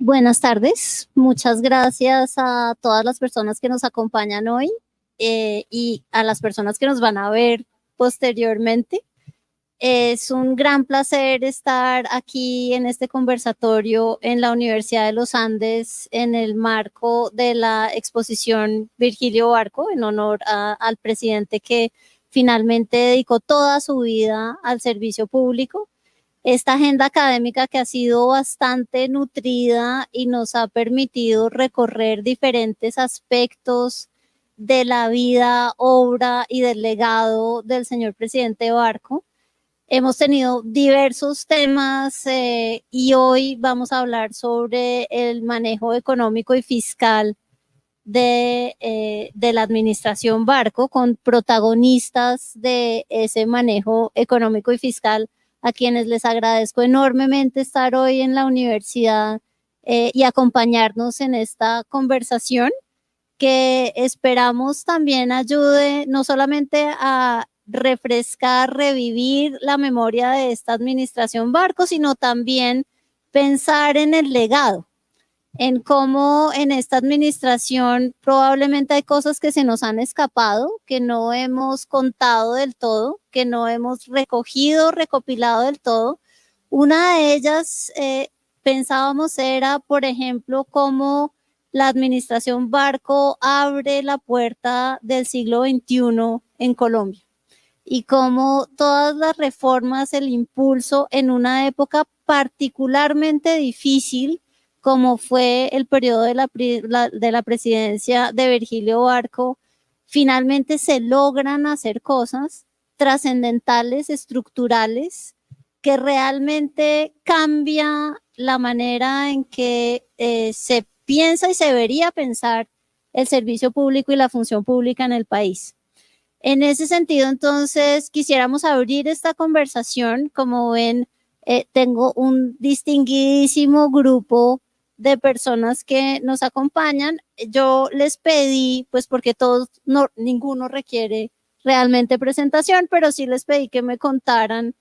Buenas tardes, muchas gracias a todas las personas que nos acompañan hoy y a las personas que nos van a ver posteriormente. Es un gran placer estar aquí en este conversatorio en la Universidad de los Andes en el marco de la exposición Virgilio Barco, en honor al presidente que finalmente dedicó toda su vida al servicio público. Esta agenda académica que ha sido bastante nutrida y nos ha permitido recorrer diferentes aspectos de la vida, obra y del legado del señor presidente Barco. Hemos tenido diversos temas y hoy vamos a hablar sobre el manejo económico y fiscal de la administración Barco, con protagonistas de ese manejo económico y fiscal, a quienes les agradezco enormemente estar hoy en la universidad y acompañarnos en esta conversación, que esperamos también ayude no solamente a refrescar, revivir la memoria de esta administración Barco, sino también pensar en el legado, en cómo en esta administración probablemente hay cosas que se nos han escapado, que no hemos contado del todo, que no hemos recogido, recopilado del todo. Una de ellas pensábamos era, por ejemplo, cómo la administración Barco abre la puerta del siglo XXI en Colombia y cómo todas las reformas, el impulso en una época particularmente difícil, como fue el periodo de la presidencia de Virgilio Barco, finalmente se logran hacer cosas trascendentales, estructurales, que realmente cambia la manera en que se piensa y se debería pensar el servicio público y la función pública en el país. En ese sentido, entonces, quisiéramos abrir esta conversación. Como ven, tengo un distinguidísimo grupo de personas que nos acompañan. Yo les pedí, pues porque ninguno requiere realmente presentación, pero sí les pedí que me contaran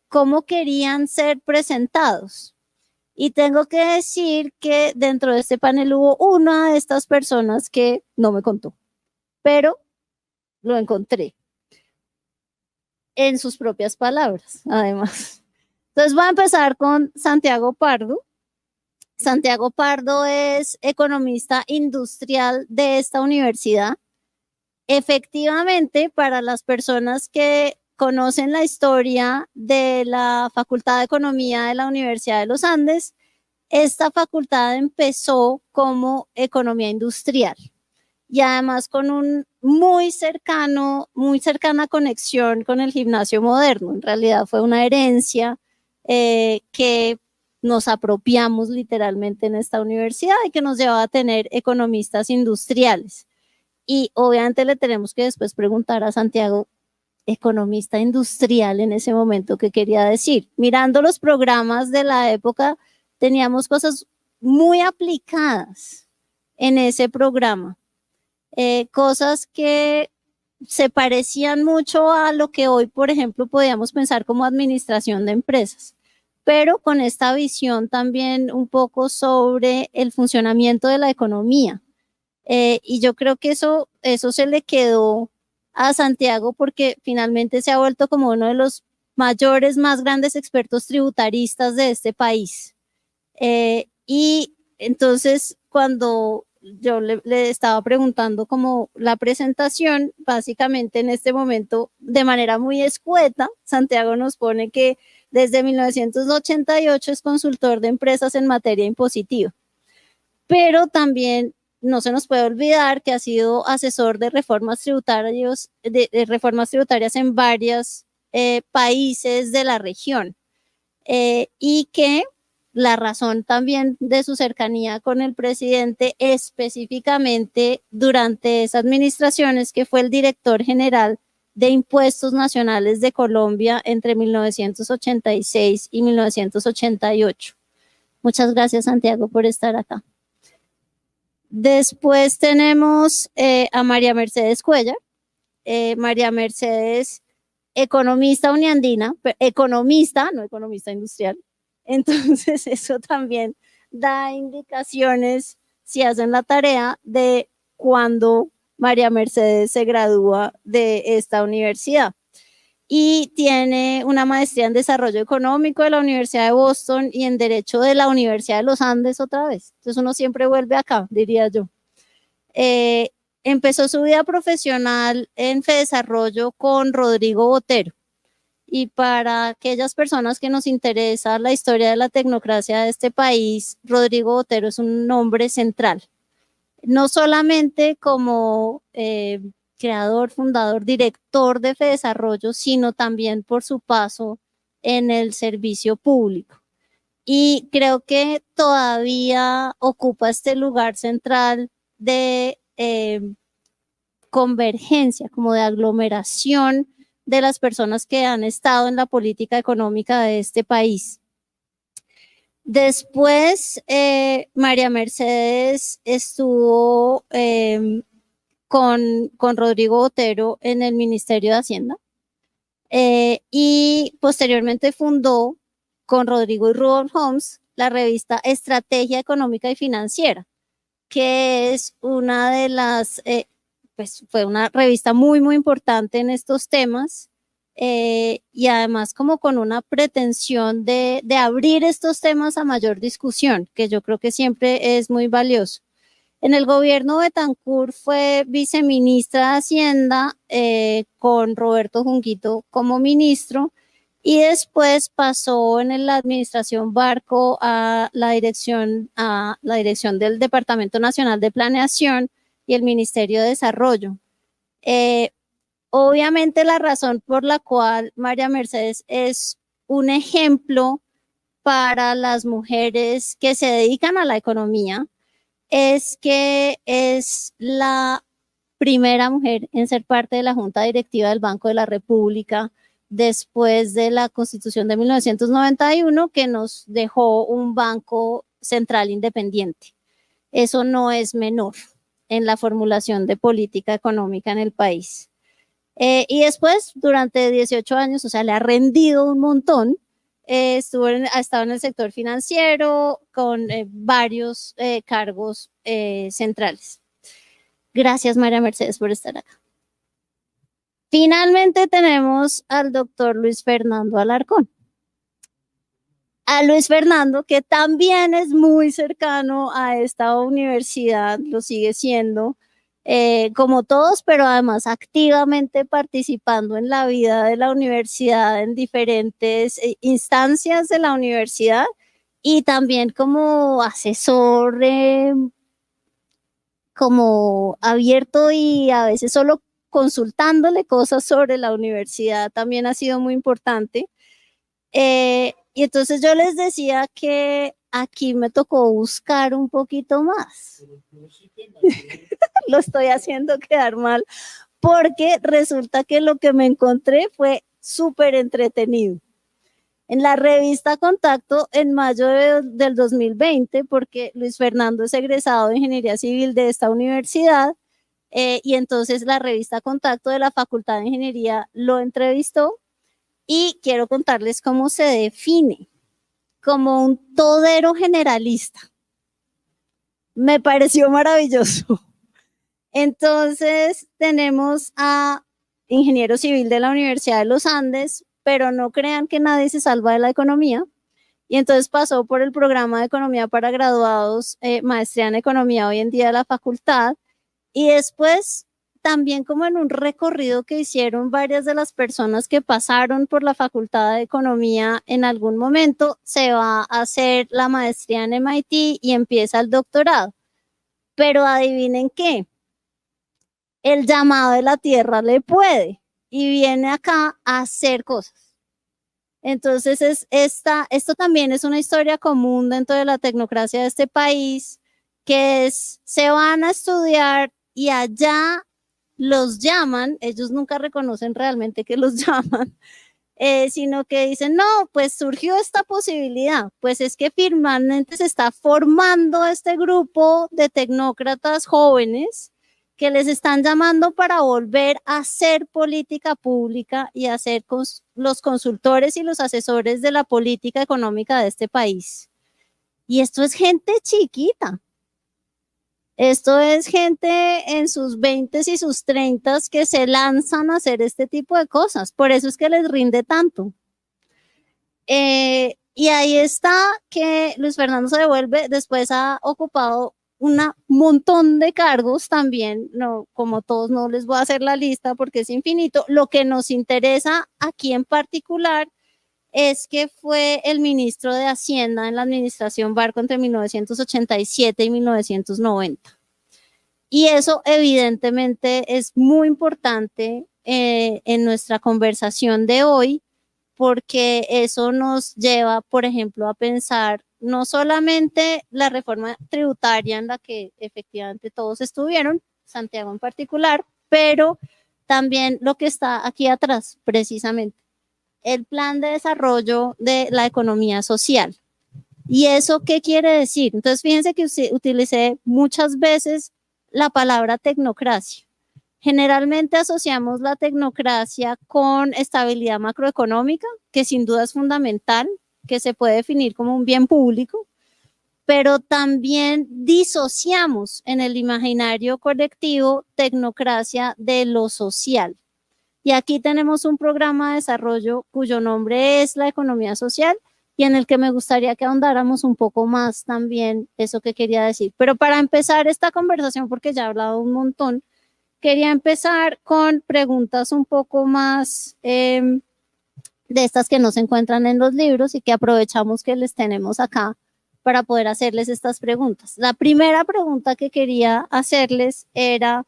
cómo querían ser presentados. Y tengo que decir que dentro de este panel hubo una de estas personas que no me contó, pero lo encontré en sus propias palabras, además. Entonces voy a empezar con Santiago Pardo. Santiago Pardo es economista industrial de esta universidad. Efectivamente, para las personas que conocen la historia de la Facultad de Economía de la Universidad de los Andes, esta facultad empezó como economía industrial y además con un muy cercana conexión con el gimnasio moderno. En realidad fue una herencia que nos apropiamos literalmente en esta universidad y que nos llevaba a tener economistas industriales. Y obviamente le tenemos que después preguntar a Santiago, economista industrial en ese momento, ¿qué quería decir? Mirando los programas de la época, teníamos cosas muy aplicadas en ese programa, cosas que se parecían mucho a lo que hoy, por ejemplo, podíamos pensar como administración de empresas, pero con esta visión también un poco sobre el funcionamiento de la economía. Y yo creo que eso se le quedó a Santiago porque finalmente se ha vuelto como uno de los mayores, más grandes expertos tributaristas de este país. Y entonces cuando yo le estaba preguntando como la presentación, básicamente en este momento, de manera muy escueta, Santiago nos pone que desde 1988 es consultor de empresas en materia impositiva, pero también no se nos puede olvidar que ha sido asesor de reformas tributarias, reformas tributarias en varios países de la región, y que la razón también de su cercanía con el presidente, específicamente durante esa administración, es que fue el director general de Impuestos Nacionales de Colombia entre 1986 y 1988. Muchas gracias, Santiago, por estar acá. Después tenemos a María Mercedes Cuellar. María Mercedes, economista uniandina, economista, no economista industrial. Entonces eso también da indicaciones, si hacen la tarea, de cuándo María Mercedes se gradúa de esta universidad. Y tiene una maestría en Desarrollo Económico de la Universidad de Boston y en Derecho de la Universidad de los Andes otra vez. Entonces uno siempre vuelve acá, diría yo. Empezó su vida profesional en FEDesarrollo con Rodrigo Botero. Y para aquellas personas que nos interesa la historia de la tecnocracia de este país, Rodrigo Botero es un nombre central. No solamente como creador, fundador, director de FEDesarrollo, sino también por su paso en el servicio público. Y creo que todavía ocupa este lugar central de convergencia, como de aglomeración de las personas que han estado en la política económica de este país. Después, María Mercedes estuvo con Rodrigo Botero en el Ministerio de Hacienda y posteriormente fundó con Rodrigo y Rudolf Holmes la revista Estrategia Económica y Financiera, que es una de las, pues fue una revista muy, muy importante en estos temas y además como con una pretensión de abrir estos temas a mayor discusión, que yo creo que siempre es muy valioso. En el gobierno Betancur fue viceministra de Hacienda con Roberto Junquito como ministro y después pasó en la administración Barco a la dirección del Departamento Nacional de Planeación y el Ministerio de Desarrollo. Obviamente la razón por la cual María Mercedes es un ejemplo para las mujeres que se dedican a la economía es que es la primera mujer en ser parte de la Junta Directiva del Banco de la República después de la Constitución de 1991 que nos dejó un banco central independiente. Eso no es menor en la formulación de política económica en el país. Y después, durante 18 años, o sea, le ha rendido un montón. Ha estado en el sector financiero con varios cargos centrales. Gracias, María Mercedes, por estar acá. Finalmente tenemos al doctor Luis Fernando Alarcón. A Luis Fernando, que también es muy cercano a esta universidad, lo sigue siendo, como todos, pero además activamente participando en la vida de la universidad en diferentes instancias de la universidad y también como asesor, como abierto y a veces solo consultándole cosas sobre la universidad también ha sido muy importante. Y entonces yo les decía que aquí me tocó buscar un poquito más. Lo estoy haciendo quedar mal porque resulta que lo que me encontré fue súper entretenido. En la revista Contacto en mayo del 2020, porque Luis Fernando es egresado de Ingeniería Civil de esta universidad, y entonces la revista Contacto de la Facultad de Ingeniería lo entrevistó y quiero contarles cómo se define como un todero generalista. Me pareció maravilloso. Entonces tenemos a ingeniero civil de la Universidad de los Andes, pero no crean que nadie se salva de la economía. Y entonces pasó por el programa de economía para graduados, maestría en economía hoy en día de la facultad. Y después también como en un recorrido que hicieron varias de las personas que pasaron por la Facultad de Economía en algún momento, se va a hacer la maestría en MIT y empieza el doctorado. Pero adivinen qué, el llamado de la tierra le puede y viene acá a hacer cosas. Entonces esto también es una historia común dentro de la tecnocracia de este país, que es, se van a estudiar y allá los llaman, ellos nunca reconocen realmente que los llaman, sino que dicen, no, pues surgió esta posibilidad, pues es que firmemente se está formando este grupo de tecnócratas jóvenes que les están llamando para volver a hacer política pública y a ser los consultores y los asesores de la política económica de este país. Y esto es gente chiquita. Esto es gente en sus 20s y sus 30s que se lanzan a hacer este tipo de cosas. Por eso es que les rinde tanto. Y ahí está que Luis Fernando se devuelve, después ha ocupado un montón de cargos también, no, como todos no les voy a hacer la lista porque es infinito. Lo que nos interesa aquí en particular es que fue el ministro de Hacienda en la administración Barco entre 1987 y 1990. Y eso evidentemente es muy importante en nuestra conversación de hoy, porque eso nos lleva, por ejemplo, a pensar no solamente la reforma tributaria en la que efectivamente todos estuvieron, Santiago en particular, pero también lo que está aquí atrás, precisamente, el plan de desarrollo de la economía social. ¿Y eso qué quiere decir? Entonces, fíjense que utilicé muchas veces la palabra tecnocracia. Generalmente asociamos la tecnocracia con estabilidad macroeconómica, que sin duda es fundamental, que se puede definir como un bien público, pero también disociamos en el imaginario colectivo tecnocracia de lo social. Y aquí tenemos un programa de desarrollo cuyo nombre es la economía social y en el que me gustaría que ahondáramos un poco más también eso que quería decir. Pero para empezar esta conversación, porque ya he hablado un montón, quería empezar con preguntas un poco más de estas que no se encuentran en los libros y que aprovechamos que les tenemos acá para poder hacerles estas preguntas. La primera pregunta que quería hacerles era,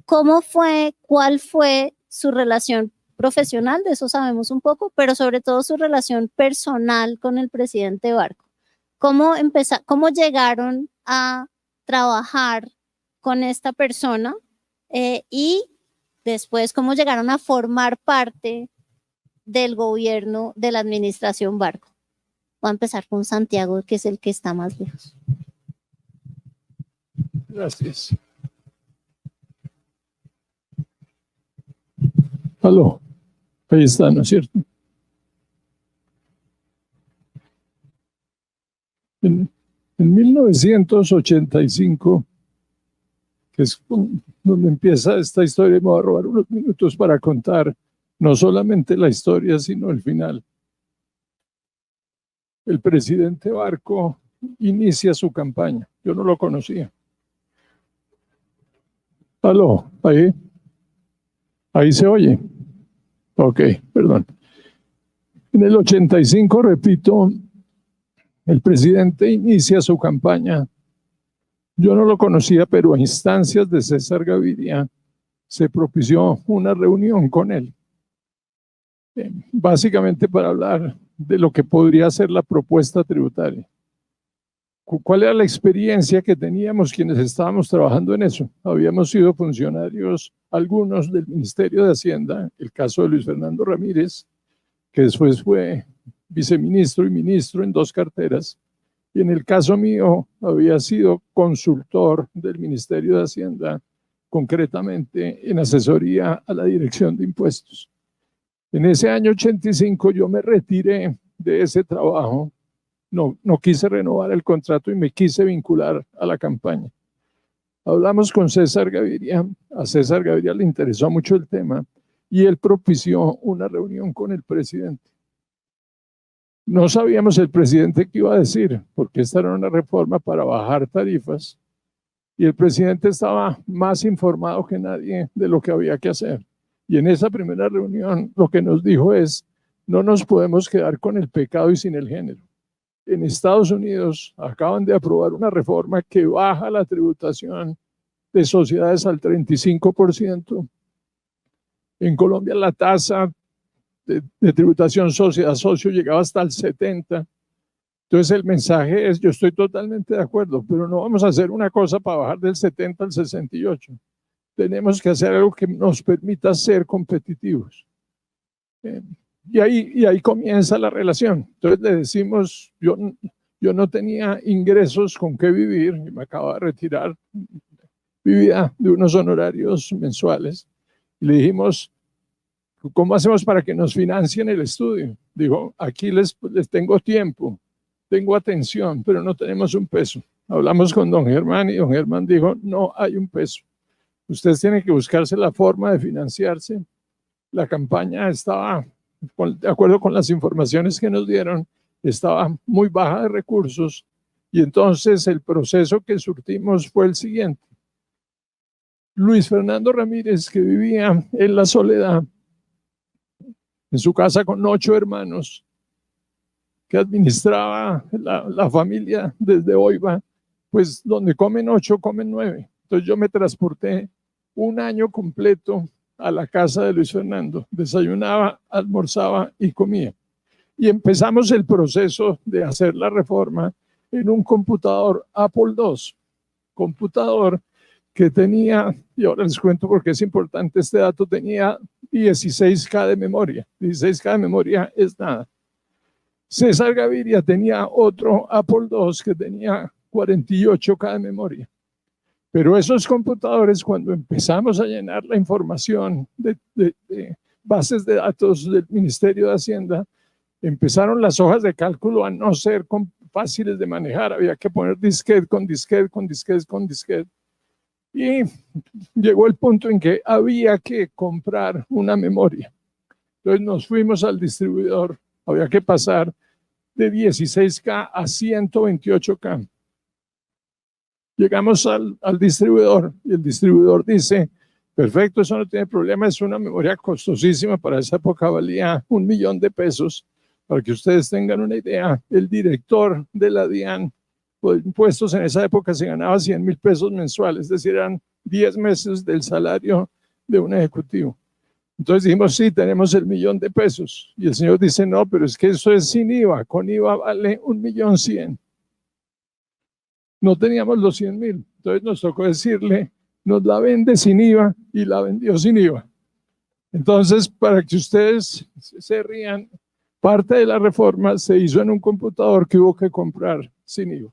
¿cómo fue, cuál fue su relación profesional? De eso sabemos un poco, pero sobre todo su relación personal con el presidente Barco. ¿Cómo llegaron a trabajar con esta persona? Y después, ¿cómo llegaron a formar parte del gobierno de la administración Barco? Voy a empezar con Santiago, que es el que está más lejos. Gracias. Aló, ahí está, ¿no es cierto? En 1985, que es donde empieza esta historia, me voy a robar unos minutos para contar no solamente la historia, sino el final. El presidente Barco inicia su campaña. Yo no lo conocía. Aló, ahí se oye. Ok, perdón. En el 85, repito, el presidente inicia su campaña. Yo no lo conocía, pero a instancias de César Gaviria se propició una reunión con él, básicamente para hablar de lo que podría ser la propuesta tributaria. ¿Cuál era la experiencia que teníamos quienes estábamos trabajando en eso? Habíamos sido funcionarios, algunos del Ministerio de Hacienda, el caso de Luis Fernando Ramírez, que después fue viceministro y ministro en 2 carteras, y en el caso mío había sido consultor del Ministerio de Hacienda, concretamente en asesoría a la Dirección de Impuestos. En ese año 85 yo me retiré de ese trabajo, no quise renovar el contrato y me quise vincular a la campaña. Hablamos con César Gaviria, a César Gaviria le interesó mucho el tema y él propició una reunión con el presidente. No sabíamos el presidente qué iba a decir, porque esta era una reforma para bajar tarifas y el presidente estaba más informado que nadie de lo que había que hacer. Y en esa primera reunión lo que nos dijo es, no nos podemos quedar con el pecado y sin el género. En Estados Unidos acaban de aprobar una reforma que baja la tributación de sociedades al 35%. En Colombia la tasa de tributación sociedad-socio llegaba hasta el 70%. Entonces el mensaje es, yo estoy totalmente de acuerdo, pero no vamos a hacer una cosa para bajar del 70 al 68. Tenemos que hacer algo que nos permita ser competitivos. Y ahí comienza la relación. Entonces le decimos, yo no tenía ingresos con qué vivir, y me acababa de retirar, vivía de unos honorarios mensuales. Y le dijimos, ¿cómo hacemos para que nos financien el estudio? Dijo, aquí les tengo tiempo. tengo atención, pero no tenemos un peso. Hablamos con don Germán y don Germán dijo, no hay un peso. Ustedes tienen que buscarse la forma de financiarse. La campaña estaba, de acuerdo con las informaciones que nos dieron, estaba muy baja de recursos y entonces el proceso que surtimos fue el siguiente. Luis Fernando Ramírez, que vivía en la Soledad, en su casa con 8 hermanos, que administraba la familia desde Oiva, pues donde comen 8, comen 9. Entonces yo me transporté un año completo a la casa de Luis Fernando, desayunaba, almorzaba y comía. Y empezamos el proceso de hacer la reforma en un computador Apple II, computador que tenía, y ahora les cuento porque es importante este dato, tenía 16K de memoria. 16K de memoria es nada. César Gaviria tenía otro Apple II que tenía 48K de memoria. Pero esos computadores, cuando empezamos a llenar la información de bases de datos del Ministerio de Hacienda, empezaron las hojas de cálculo a no ser fáciles de manejar. Había que poner disquete con disquete, con disquete, con disquete. Y llegó el punto en que había que comprar una memoria. Entonces nos fuimos al distribuidor. Había que pasar de 16K a 128K. Llegamos al distribuidor y el distribuidor dice, perfecto, eso no tiene problema, es una memoria costosísima, para esa época valía $1.000.000. Para que ustedes tengan una idea, el director de la DIAN, por impuestos en esa época se ganaba $100.000 mensuales, es decir, eran 10 meses del salario de un ejecutivo. Entonces dijimos, sí, tenemos $1.000.000. Y el señor dice, no, pero es que eso es sin IVA, con IVA vale $1.100.000. No teníamos los 100.000, entonces nos tocó decirle, nos la vende sin IVA y la vendió sin IVA. Entonces, para que ustedes se rían, parte de la reforma se hizo en un computador que hubo que comprar sin IVA.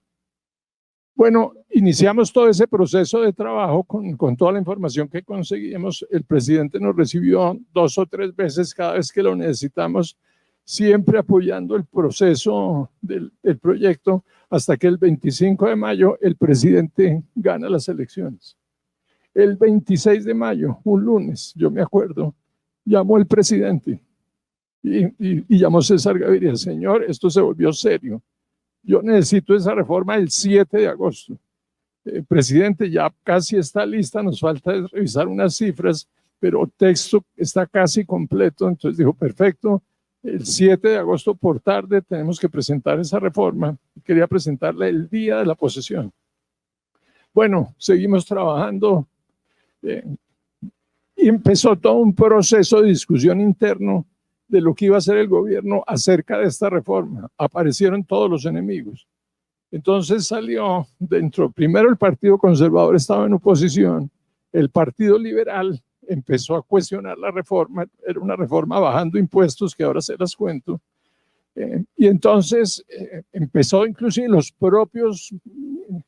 Bueno, iniciamos todo ese proceso de trabajo con toda la información que conseguimos. El presidente nos recibió 2 o 3 veces cada vez que lo necesitamos, siempre apoyando el proceso del proyecto, hasta que el 25 de mayo el presidente gana las elecciones. El 26 de mayo, un lunes, yo me acuerdo, llamó el presidente y llamó César Gaviria, señor, esto se volvió serio. Yo necesito esa reforma el 7 de agosto. Presidente, ya casi está lista, nos falta revisar unas cifras, pero el texto está casi completo. Entonces dijo, perfecto, el 7 de agosto por tarde tenemos que presentar esa reforma. Quería presentarla el día de la posesión. Bueno, seguimos trabajando y empezó todo un proceso de discusión interno de lo que iba a hacer el gobierno acerca de esta reforma. Aparecieron todos los enemigos. Entonces salió dentro, primero el Partido Conservador estaba en oposición, el Partido Liberal empezó a cuestionar la reforma, era una reforma bajando impuestos que ahora se las cuento, y entonces empezó inclusive los propios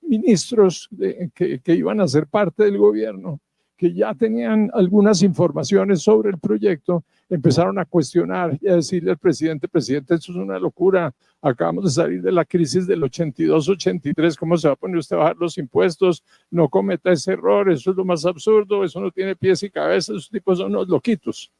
ministros que iban a ser parte del gobierno, que ya tenían algunas informaciones sobre el proyecto, empezaron a cuestionar y a decirle al presidente, presidente, esto es una locura, acabamos de salir de la crisis del 82-83, ¿cómo se va a poner usted a bajar los impuestos? No cometa ese error, eso es lo más absurdo, eso no tiene pies y cabeza, esos tipos son unos loquitos.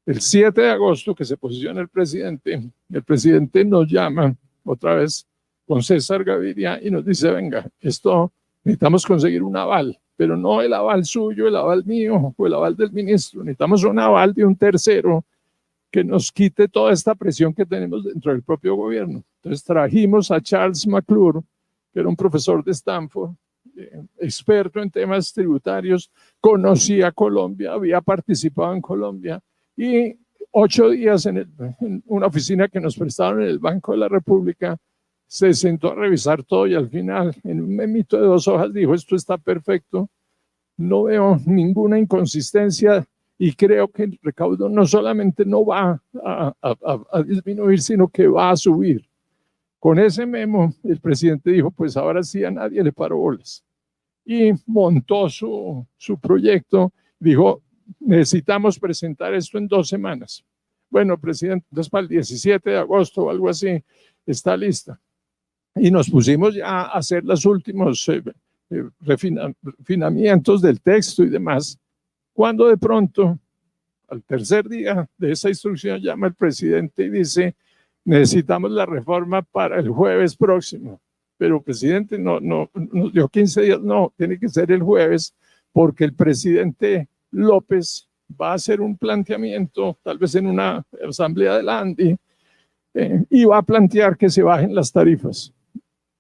El 7 de agosto que se posiciona el presidente nos llama otra vez con César Gaviria y nos dice, venga, esto necesitamos conseguir un aval, pero no el aval suyo, el aval mío o el aval del ministro, necesitamos un aval de un tercero que nos quite toda esta presión que tenemos dentro del propio gobierno. Entonces trajimos a Charles McClure, que era un profesor de Stanford, experto en temas tributarios, conocía Colombia, había participado en Colombia, y 8 días en una oficina que nos prestaron en el Banco de la República, se sentó a revisar todo y al final, en un memito de 2 hojas, dijo, esto está perfecto, no veo ninguna inconsistencia y creo que el recaudo no solamente no va a disminuir, sino que va a subir. Con ese memo, el presidente dijo, pues ahora sí a nadie le paró bolas. Y montó su proyecto, dijo, necesitamos presentar esto en 2 semanas. Bueno, presidente, entonces para el 17 de agosto o algo así, está lista. Y nos pusimos ya a hacer los últimos refinamientos del texto y demás, cuando de pronto, al tercer día de esa instrucción, llama el presidente y dice: necesitamos la reforma para el jueves próximo. Pero presidente, no, nos dio 15 días, no, tiene que ser el jueves, porque el presidente López va a hacer un planteamiento, tal vez en una asamblea de la ANDI, y va a plantear que se bajen las tarifas.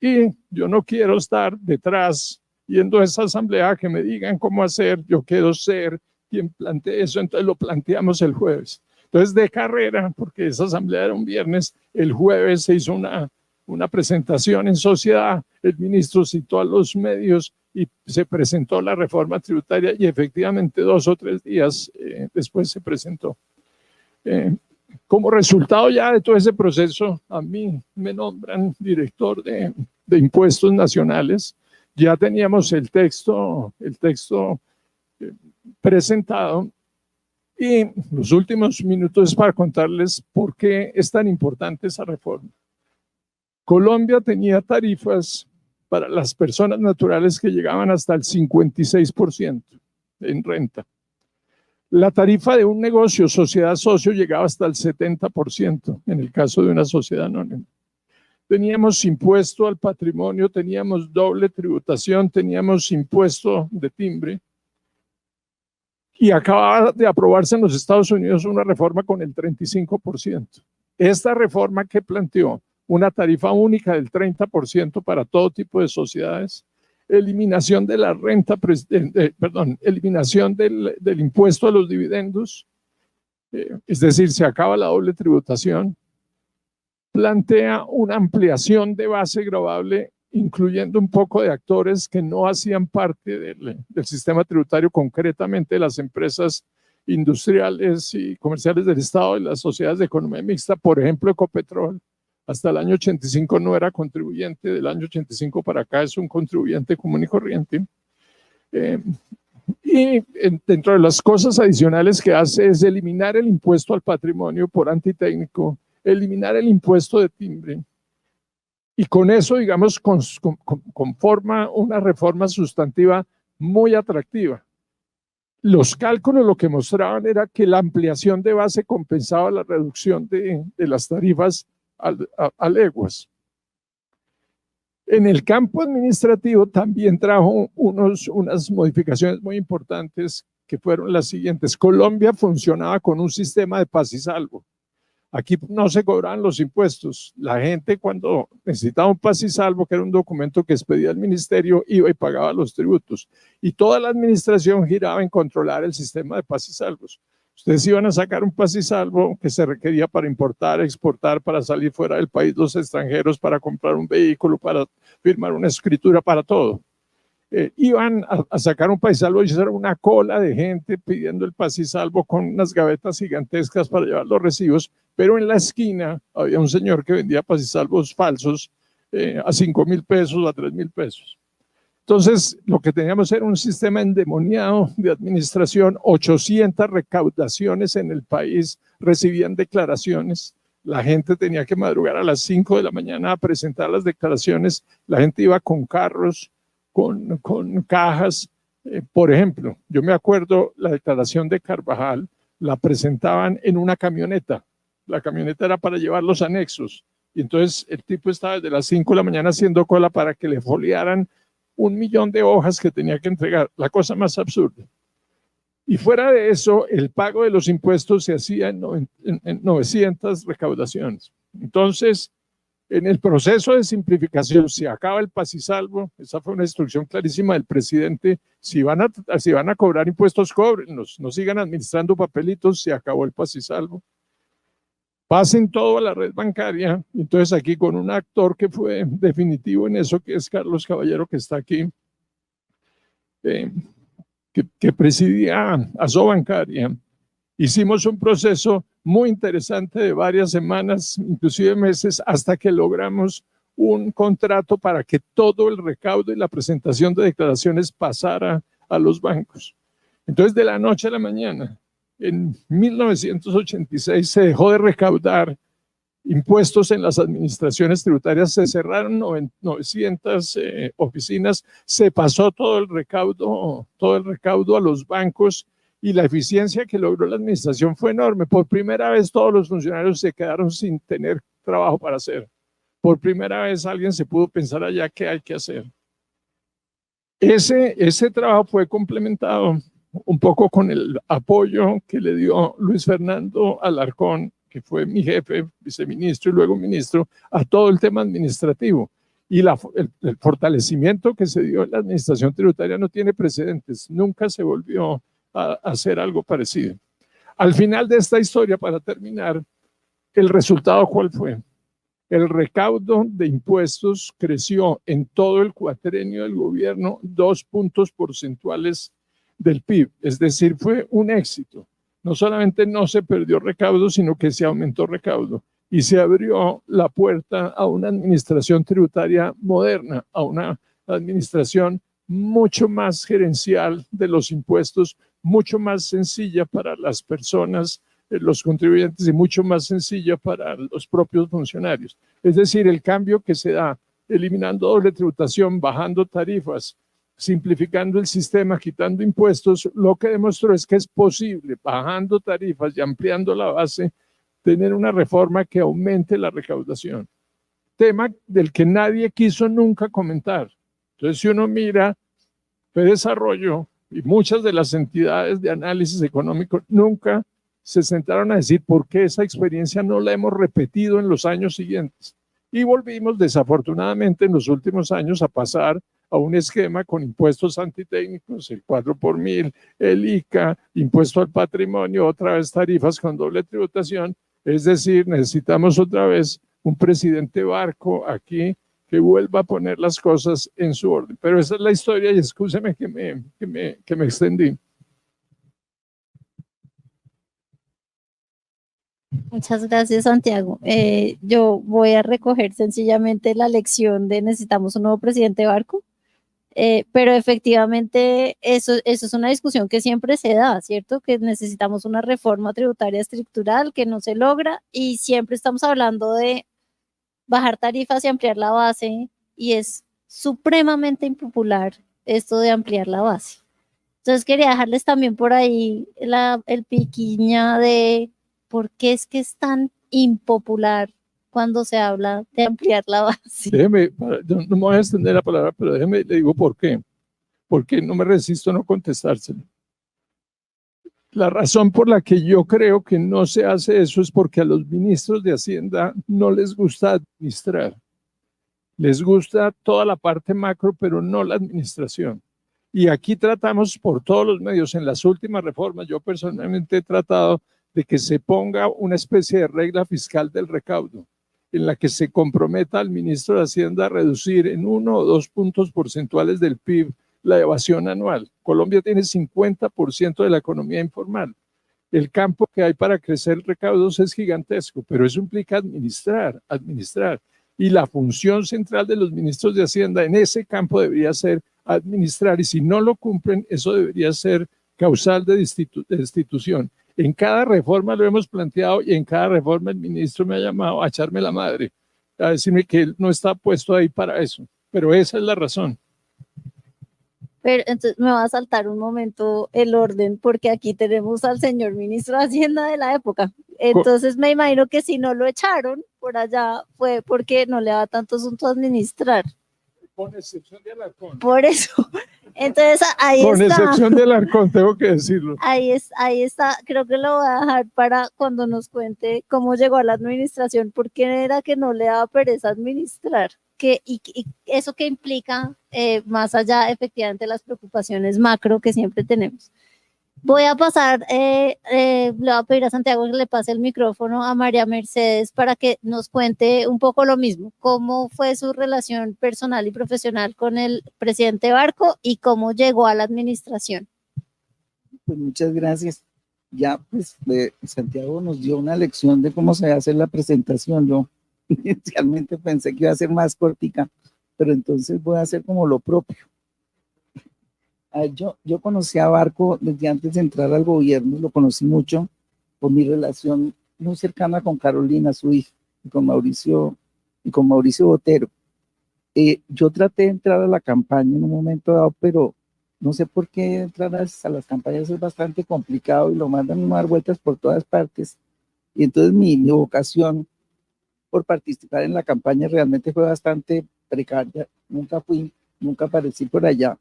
Y yo no quiero estar detrás yendo a esa asamblea que me digan cómo hacer, yo quiero ser quien plantee eso, entonces lo planteamos el jueves. Entonces, de carrera, porque esa asamblea era un viernes, el jueves se hizo una presentación en sociedad, el ministro citó a los medios y se presentó la reforma tributaria, y efectivamente 2 o 3 días después se presentó. Como resultado ya de todo ese proceso, a mí me nombran director de impuestos nacionales. Ya teníamos el texto presentado, y los últimos minutos es para contarles por qué es tan importante esa reforma. Colombia tenía tarifas para las personas naturales que llegaban hasta el 56% en renta. La tarifa de un negocio, sociedad socio, llegaba hasta el 70% en el caso de una sociedad anónima. Teníamos impuesto al patrimonio, teníamos doble tributación, teníamos impuesto de timbre, y acababa de aprobarse en los Estados Unidos una reforma con el 35%. Esta reforma que planteó una tarifa única del 30% para todo tipo de sociedades, eliminación de la renta, eliminación del impuesto a los dividendos, es decir, se acaba la doble tributación, plantea una ampliación de base gravable, incluyendo un poco de actores que no hacían parte del sistema tributario, concretamente las empresas industriales y comerciales del Estado y las sociedades de economía mixta. Por ejemplo, Ecopetrol, hasta el año 85 no era contribuyente, del año 85 para acá es un contribuyente común y corriente. Y dentro de las cosas adicionales que hace es eliminar el impuesto al patrimonio por antitécnico, eliminar el impuesto de timbre, y con eso, digamos, conforma una reforma sustantiva muy atractiva. Los cálculos lo que mostraban era que la ampliación de base compensaba la reducción de las tarifas a leguas. En el campo administrativo también trajo unas modificaciones muy importantes, que fueron las siguientes. Colombia funcionaba con un sistema de paz y salvo. Aquí no se cobraban los impuestos. La gente, cuando necesitaba un paz y salvo, que era un documento que expedía el ministerio, iba y pagaba los tributos. Y toda la administración giraba en controlar el sistema de paz y salvos. Ustedes iban a sacar un paz y salvo que se requería para importar, exportar, para salir fuera del país los extranjeros, para comprar un vehículo, para firmar una escritura, para todo. Iban a sacar un paz y salvo y era una cola de gente pidiendo el paz y salvo con unas gavetas gigantescas para llevar los recibos, pero en la esquina había un señor que vendía paz y salvos falsos a 5.000 pesos o a 3.000 pesos. Entonces, lo que teníamos era un sistema endemoniado de administración. 800 recaudaciones en el país recibían declaraciones. La gente tenía que madrugar a las 5 de la mañana a presentar las declaraciones. La gente iba con carros, con cajas. Por ejemplo, yo me acuerdo la declaración de Carvajal, la presentaban en una camioneta. La camioneta era para llevar los anexos. Y entonces el tipo estaba desde las 5 de la mañana haciendo cola para que le foliaran 1.000.000 de hojas que tenía que entregar. La cosa más absurda. Y fuera de eso, el pago de los impuestos se hacía en 900 recaudaciones. Entonces, en el proceso de simplificación se acaba el paz y salvo. Esa fue una instrucción clarísima del presidente. Si van a cobrar impuestos, cóbrenlos. No sigan administrando papelitos. Se acabó el paz y salvo. Pasen todo a la red bancaria. Entonces aquí con un actor que fue definitivo en eso, que es Carlos Caballero, que está aquí, que presidía Asobancaria, hicimos un proceso muy interesante de varias semanas, inclusive meses, hasta que logramos un contrato para que todo el recaudo y la presentación de declaraciones pasara a los bancos. Entonces, de la noche a la mañana, en 1986 se dejó de recaudar impuestos en las administraciones tributarias, se cerraron 900 oficinas, se pasó todo el recaudo a los bancos y la eficiencia que logró la administración fue enorme. Por primera vez todos los funcionarios se quedaron sin tener trabajo para hacer. Por primera vez alguien se pudo pensar allá qué hay que hacer. Ese trabajo fue complementado un poco con el apoyo que le dio Luis Fernando Alarcón, que fue mi jefe, viceministro y luego ministro, a todo el tema administrativo. Y el fortalecimiento que se dio en la administración tributaria no tiene precedentes. Nunca se volvió a hacer algo parecido. Al final de esta historia, para terminar, ¿el resultado cuál fue? El recaudo de impuestos creció en todo el cuatrenio del gobierno 2 puntos porcentuales del PIB, es decir, fue un éxito. No solamente no se perdió recaudo, sino que se aumentó recaudo y se abrió la puerta a una administración tributaria moderna, a una administración mucho más gerencial de los impuestos, mucho más sencilla para las personas, los contribuyentes, y mucho más sencilla para los propios funcionarios. Es decir, el cambio que se da eliminando doble tributación, bajando tarifas, simplificando el sistema, quitando impuestos, lo que demostró es que es posible, bajando tarifas y ampliando la base, tener una reforma que aumente la recaudación. Tema del que nadie quiso nunca comentar. Entonces, si uno mira Desarrollo y muchas de las entidades de análisis económico nunca se sentaron a decir por qué esa experiencia no la hemos repetido en los años siguientes. Y volvimos desafortunadamente en los últimos años a pasar a un esquema con impuestos antitécnicos, el 4 por 1000, el ICA, impuesto al patrimonio, otra vez tarifas con doble tributación. Es decir, necesitamos otra vez un presidente Barco aquí que vuelva a poner las cosas en su orden. Pero esa es la historia y excúseme que me extendí. Muchas gracias, Santiago. Yo voy a recoger sencillamente la lección de necesitamos un nuevo presidente Barco, pero efectivamente eso es una discusión que siempre se da, ¿cierto? Que necesitamos una reforma tributaria estructural que no se logra y siempre estamos hablando de bajar tarifas y ampliar la base y es supremamente impopular esto de ampliar la base. Entonces quería dejarles también por ahí el piquiña de por qué es que es tan impopular cuando se habla de ampliar la base. Déjeme, no me voy a extender la palabra, pero déjeme, le digo por qué. Porque no me resisto a no contestárselo. La razón por la que yo creo que no se hace eso es porque a los ministros de Hacienda no les gusta administrar. Les gusta toda la parte macro, pero no la administración. Y aquí tratamos por todos los medios, en las últimas reformas, yo personalmente he tratado de que se ponga una especie de regla fiscal del recaudo, en la que se comprometa al ministro de Hacienda a reducir en 1 o 2 puntos porcentuales del PIB la evasión anual. Colombia tiene 50% de la economía informal. El campo que hay para crecer recaudos es gigantesco, pero eso implica administrar. Y la función central de los ministros de Hacienda en ese campo debería ser administrar, y si no lo cumplen, eso debería ser causal de destitución. En cada reforma lo hemos planteado y en cada reforma el ministro me ha llamado a echarme la madre, a decirme que él no está puesto ahí para eso, pero esa es la razón. Pero entonces me va a saltar un momento el orden porque aquí tenemos al señor ministro de Hacienda de la época. Entonces me imagino que si no lo echaron por allá fue porque no le daba tanto asunto a administrar. Con excepción de Alarcón. Por eso. Entonces ahí con está. Con excepción de Alarcón, tengo que decirlo. Ahí está. Creo que lo voy a dejar para cuando nos cuente cómo llegó a la administración, porque era que no le daba pereza administrar. Y eso que implica, más allá efectivamente de las preocupaciones macro que siempre tenemos. Voy a pasar, le voy a pedir a Santiago que le pase el micrófono a María Mercedes para que nos cuente un poco lo mismo, cómo fue su relación personal y profesional con el presidente Barco y cómo llegó a la administración. Pues muchas gracias. Ya pues Santiago nos dio una lección de cómo se hace la presentación. Yo inicialmente pensé que iba a ser más cortica, pero entonces voy a hacer como lo propio. Yo conocí a Barco desde antes de entrar al gobierno, lo conocí mucho por mi relación muy cercana con Carolina, su hija. y con Mauricio Botero. Yo traté de entrar a la campaña en un momento dado, pero no sé por qué entrar a las campañas es bastante complicado y lo mandan a dar vueltas por todas partes. Y entonces mi vocación por participar en la campaña realmente fue bastante precaria. Nunca aparecí por allá.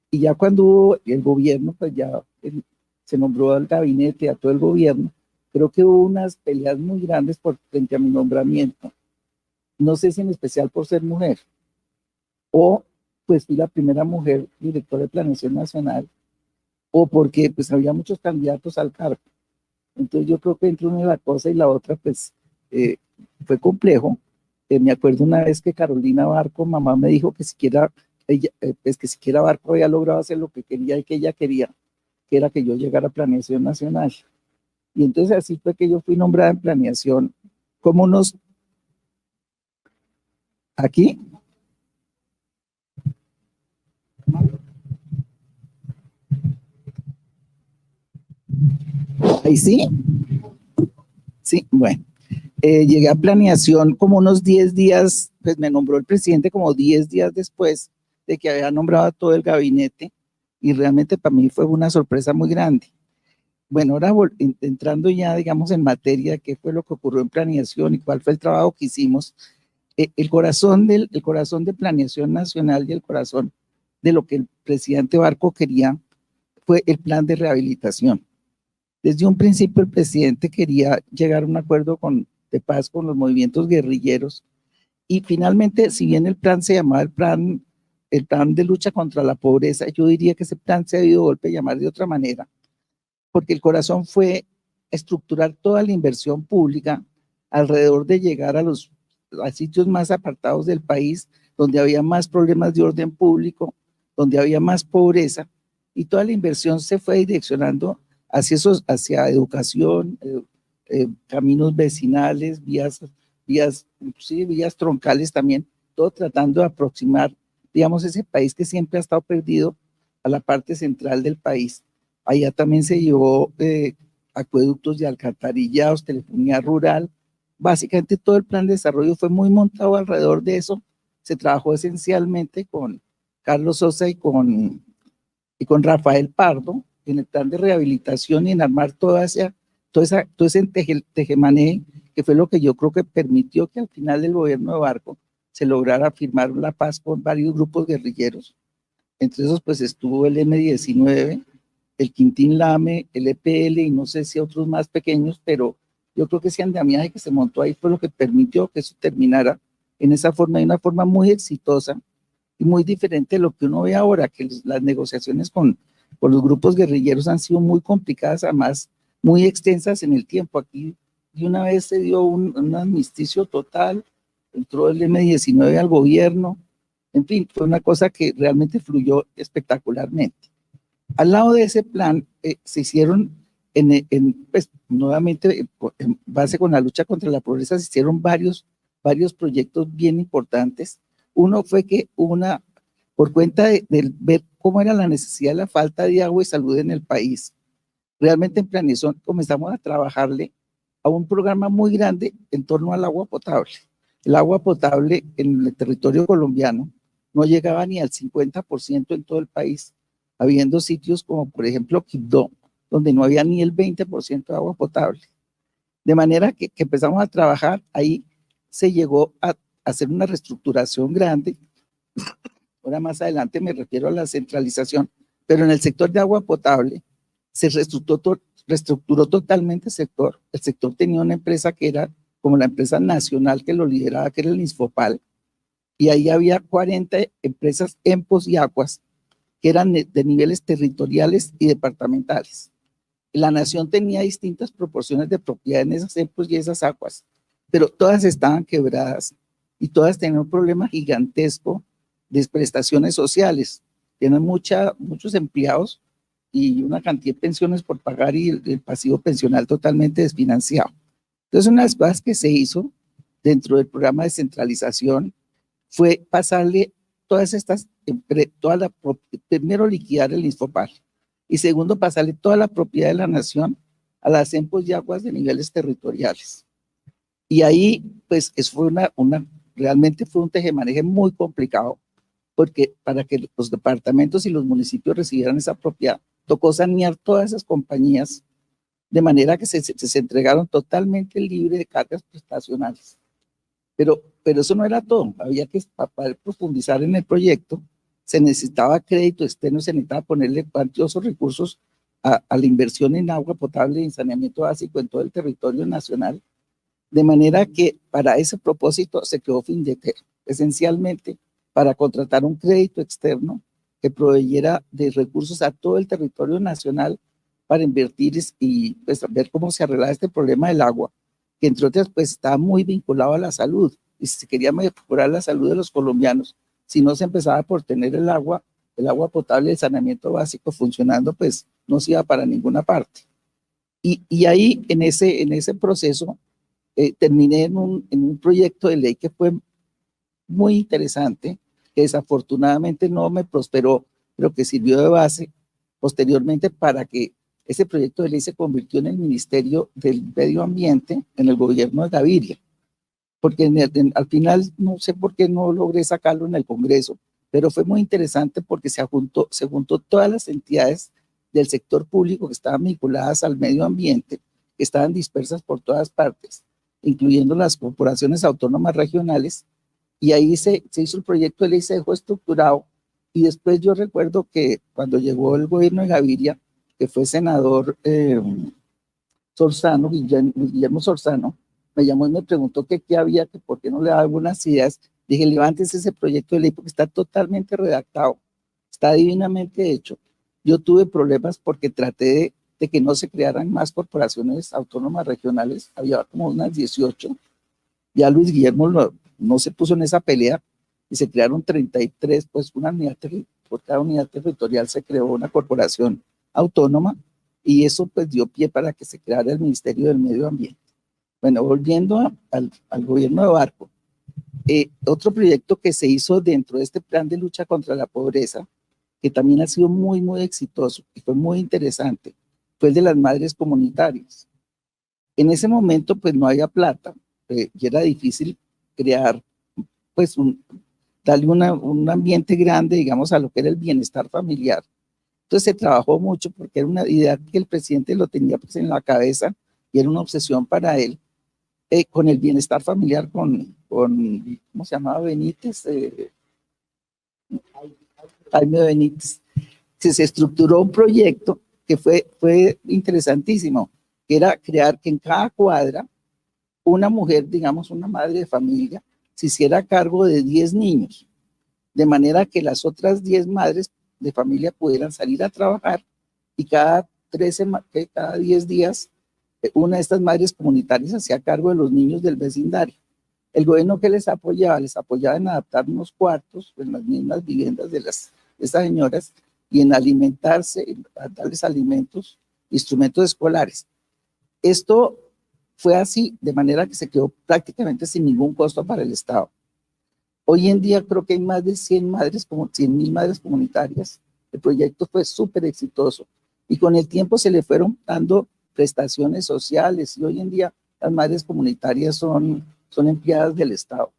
Y ya cuando hubo el gobierno, pues ya se nombró al gabinete, a todo el gobierno, creo que hubo unas peleas muy grandes frente a mi nombramiento. No sé si en especial por ser mujer, o pues fui la primera mujer directora de Planeación Nacional, o porque pues había muchos candidatos al cargo. Entonces yo creo que entre una la cosa y la otra, pues fue complejo. Me acuerdo una vez que Carolina Barco, mamá me dijo que siquiera Barco había logrado hacer lo que quería y que ella quería, que era que yo llegara a Planeación Nacional. Y entonces así fue que yo fui nombrada en Planeación como unos... Aquí. Ahí sí. Sí, bueno. Llegué a Planeación como unos 10 días, pues me nombró el presidente como 10 días después de que había nombrado a todo el gabinete, y realmente para mí fue una sorpresa muy grande. Bueno, ahora entrando ya, digamos, en materia, qué fue lo que ocurrió en Planeación y cuál fue el trabajo que hicimos. El corazón de Planeación Nacional y el corazón de lo que el presidente Barco quería fue el plan de rehabilitación. Desde un principio el presidente quería llegar a un acuerdo de paz con los movimientos guerrilleros, y finalmente, si bien el plan se llamaba el plan de lucha contra la pobreza, yo diría que ese plan se ha ido golpe llamar de otra manera, porque el corazón fue estructurar toda la inversión pública alrededor de llegar a sitios más apartados del país, donde había más problemas de orden público, donde había más pobreza, y toda la inversión se fue direccionando hacia educación, caminos vecinales, vías troncales también, todo tratando de aproximar, digamos, ese país que siempre ha estado perdido a la parte central del país. Allá también se llevó acueductos y alcantarillados, telefonía rural. Básicamente todo el plan de desarrollo fue muy montado alrededor de eso. Se trabajó esencialmente con Carlos Sosa y con Rafael Pardo en el plan de rehabilitación y en armar todo ese tejemaneje, que fue lo que yo creo que permitió que al final del gobierno de Barco se lograra firmar la paz con varios grupos guerrilleros. Entre esos pues estuvo el M-19, el Quintín Lame, el EPL y no sé si otros más pequeños, pero yo creo que ese andamiaje que se montó ahí fue lo que permitió que eso terminara en esa forma, de una forma muy exitosa y muy diferente de lo que uno ve ahora, que las negociaciones con los grupos guerrilleros han sido muy complicadas, además muy extensas en el tiempo. Aquí de una vez se dio un armisticio total, entró el M-19 al gobierno, en fin, fue una cosa que realmente fluyó espectacularmente. Al lado de ese plan se hicieron, pues, nuevamente, en base con la lucha contra la pobreza, se hicieron varios proyectos bien importantes. Uno fue que por cuenta de ver cómo era la necesidad de la falta de agua y salud en el país, realmente en Planeación comenzamos a trabajarle a un programa muy grande en torno al agua potable. El agua potable en el territorio colombiano no llegaba ni al 50% en todo el país, habiendo sitios como por ejemplo Quibdó, donde no había ni el 20% de agua potable. De manera que empezamos a trabajar, ahí se llegó a hacer una reestructuración grande. Ahora más adelante me refiero a la centralización, pero en el sector de agua potable se reestructuró totalmente el sector. El sector tenía una empresa que era como la empresa nacional que lo lideraba, que era el INSFOPAL, y ahí había 40 empresas EMPOS y ACUAS, que eran de niveles territoriales y departamentales. La nación tenía distintas proporciones de propiedad en esas EMPOS y esas ACUAS, pero todas estaban quebradas y todas tenían un problema gigantesco de prestaciones sociales. Tienen muchos empleados y una cantidad de pensiones por pagar y el pasivo pensional totalmente desfinanciado. Entonces, una de las cosas que se hizo dentro del programa de centralización fue pasarle primero liquidar el INSFOPAL y segundo pasarle toda la propiedad de la nación a las EMPOS y ACUAS de niveles territoriales. Y ahí, pues, eso fue realmente fue un tejemaneje muy complicado, porque para que los departamentos y los municipios recibieran esa propiedad, tocó sanear todas esas compañías, de manera que se entregaron totalmente libre de cargas prestacionales. Pero eso no era todo, había que, para poder profundizar en el proyecto, se necesitaba crédito externo, se necesitaba ponerle cuantiosos recursos a la inversión en agua potable y en saneamiento básico en todo el territorio nacional, de manera que para ese propósito se creó Findeter, esencialmente para contratar un crédito externo que proveyera de recursos a todo el territorio nacional para invertir y pues, ver cómo se arreglaba este problema del agua, que entre otras pues estaba muy vinculado a la salud, y si se quería mejorar la salud de los colombianos, si no se empezaba por tener el agua potable, el saneamiento básico funcionando, pues no se iba para ninguna parte. Y ahí en ese proceso terminé en un proyecto de ley que fue muy interesante, que desafortunadamente no me prosperó, pero que sirvió de base posteriormente para que ese proyecto de ley se convirtió en el Ministerio del Medio Ambiente en el gobierno de Gaviria, porque al final no sé por qué no logré sacarlo en el Congreso, pero fue muy interesante porque se juntó todas las entidades del sector público que estaban vinculadas al medio ambiente, que estaban dispersas por todas partes, incluyendo las corporaciones autónomas regionales, y ahí se hizo el proyecto de ley, se dejó estructurado, y después yo recuerdo que cuando llegó el gobierno de Gaviria, que fue senador Sorzano, Guillermo Sorzano, me llamó y me preguntó que qué había, que por qué no le daba algunas ideas. Dije, levántese ese proyecto de ley porque está totalmente redactado, está divinamente hecho. Yo tuve problemas porque traté de que no se crearan más corporaciones autónomas regionales, había como unas 18. Ya Luis Guillermo no se puso en esa pelea y se crearon 33, pues una unidad, por cada unidad territorial se creó una corporación autónoma, y eso pues dio pie para que se creara el Ministerio del Medio Ambiente. Bueno, volviendo al gobierno de Barco, otro proyecto que se hizo dentro de este plan de lucha contra la pobreza, que también ha sido muy, muy exitoso y fue muy interesante, fue el de las madres comunitarias. En ese momento pues no había plata, y era difícil crear, pues darle un ambiente grande, digamos, a lo que era el bienestar familiar. Entonces se trabajó mucho porque era una idea que el presidente lo tenía pues en la cabeza y era una obsesión para él, con el bienestar familiar, con ¿cómo se llamaba Benítez? Jaime Benítez. Se estructuró un proyecto que fue interesantísimo, que era crear que en cada cuadra una mujer, digamos una madre de familia, se hiciera cargo de 10 niños, de manera que las otras 10 madres de familia pudieran salir a trabajar, y cada 10 días una de estas madres comunitarias hacía cargo de los niños del vecindario. El gobierno que les apoyaba en adaptar unos cuartos en las mismas viviendas de estas señoras y en alimentarse, en darles alimentos, instrumentos escolares. Esto fue así, de manera que se quedó prácticamente sin ningún costo para el Estado. Hoy en día creo que hay más de 100.000 madres comunitarias. El proyecto fue súper exitoso y con el tiempo se le fueron dando prestaciones sociales, y hoy en día las madres comunitarias son empleadas del Estado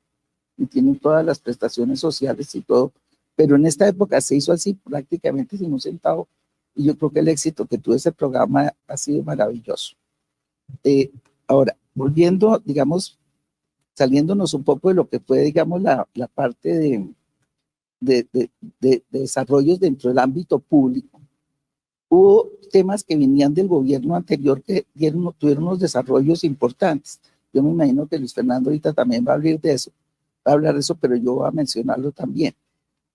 y tienen todas las prestaciones sociales y todo, pero en esta época se hizo así prácticamente sin un centavo, y yo creo que el éxito que tuvo ese programa ha sido maravilloso. Ahora, volviendo, digamos, saliéndonos un poco de lo que fue, digamos, la parte de desarrollos dentro del ámbito público, hubo temas que venían del gobierno anterior que tuvieron unos desarrollos importantes. Yo me imagino que Luis Fernando ahorita también va a hablar de eso, pero yo voy a mencionarlo también.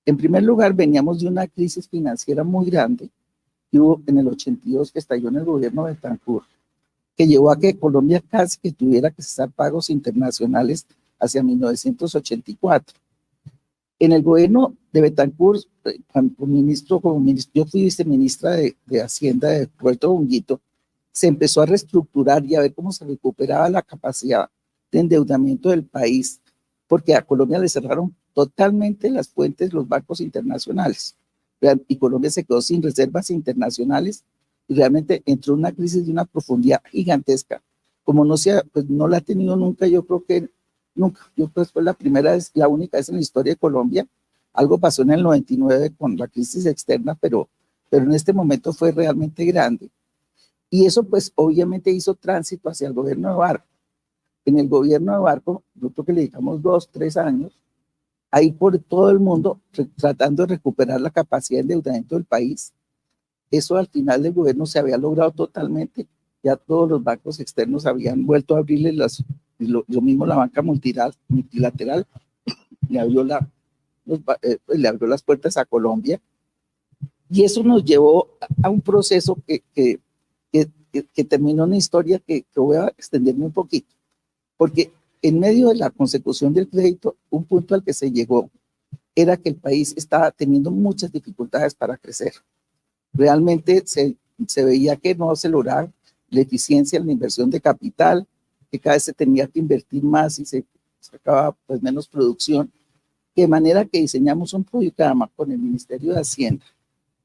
En primer lugar, veníamos de una crisis financiera muy grande que hubo en el 82, que estalló en el gobierno de Betancur, que llevó a que Colombia casi que tuviera que cesar pagos internacionales hacia 1984. En el gobierno de Betancur, yo fui viceministra de Hacienda de Roberto Bonguito, se empezó a reestructurar y a ver cómo se recuperaba la capacidad de endeudamiento del país, porque a Colombia le cerraron totalmente las fuentes los bancos internacionales, y Colombia se quedó sin reservas internacionales y realmente entró en una crisis de una profundidad gigantesca, como no sea, pues no la ha tenido nunca, yo creo que nunca, yo creo que fue la primera vez, la única vez en la historia de Colombia. Algo pasó en el 99 con la crisis externa, pero en este momento fue realmente grande. Y eso pues obviamente hizo tránsito hacia el gobierno de Barco. En el gobierno de Barco, yo creo que le dedicamos 2, 3 años, ahí por todo el mundo, tratando de recuperar la capacidad de endeudamiento del país. Eso al final del gobierno se había logrado totalmente. Ya todos los bancos externos habían vuelto a abrirle lo mismo la banca multilateral le abrió, le abrió las puertas a Colombia. Y eso nos llevó a un proceso que terminó una historia que voy a extenderme un poquito. Porque en medio de la consecución del crédito, un punto al que se llegó era que el país estaba teniendo muchas dificultades para crecer. Realmente se veía que no se lograba la eficiencia en la inversión de capital, que cada vez se tenía que invertir más y se sacaba pues menos producción, de manera que diseñamos un programa con el Ministerio de Hacienda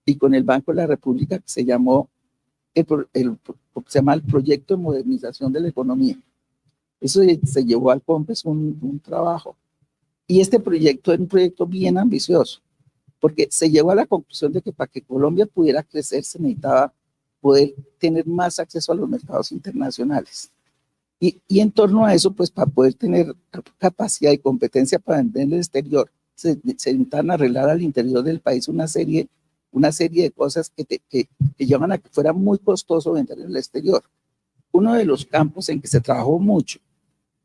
y con el Banco de la República que se llamó el Proyecto de Modernización de la Economía. Eso se llevó al COMPES un trabajo. Y este proyecto era un proyecto bien ambicioso, porque se llegó a la conclusión de que para que Colombia pudiera crecer se necesitaba poder tener más acceso a los mercados internacionales. Y en torno a eso, pues para poder tener capacidad y competencia para vender en el exterior, se intentaban arreglar al interior del país una serie de cosas que llevan a que fuera muy costoso vender en el exterior. Uno de los campos en que se trabajó mucho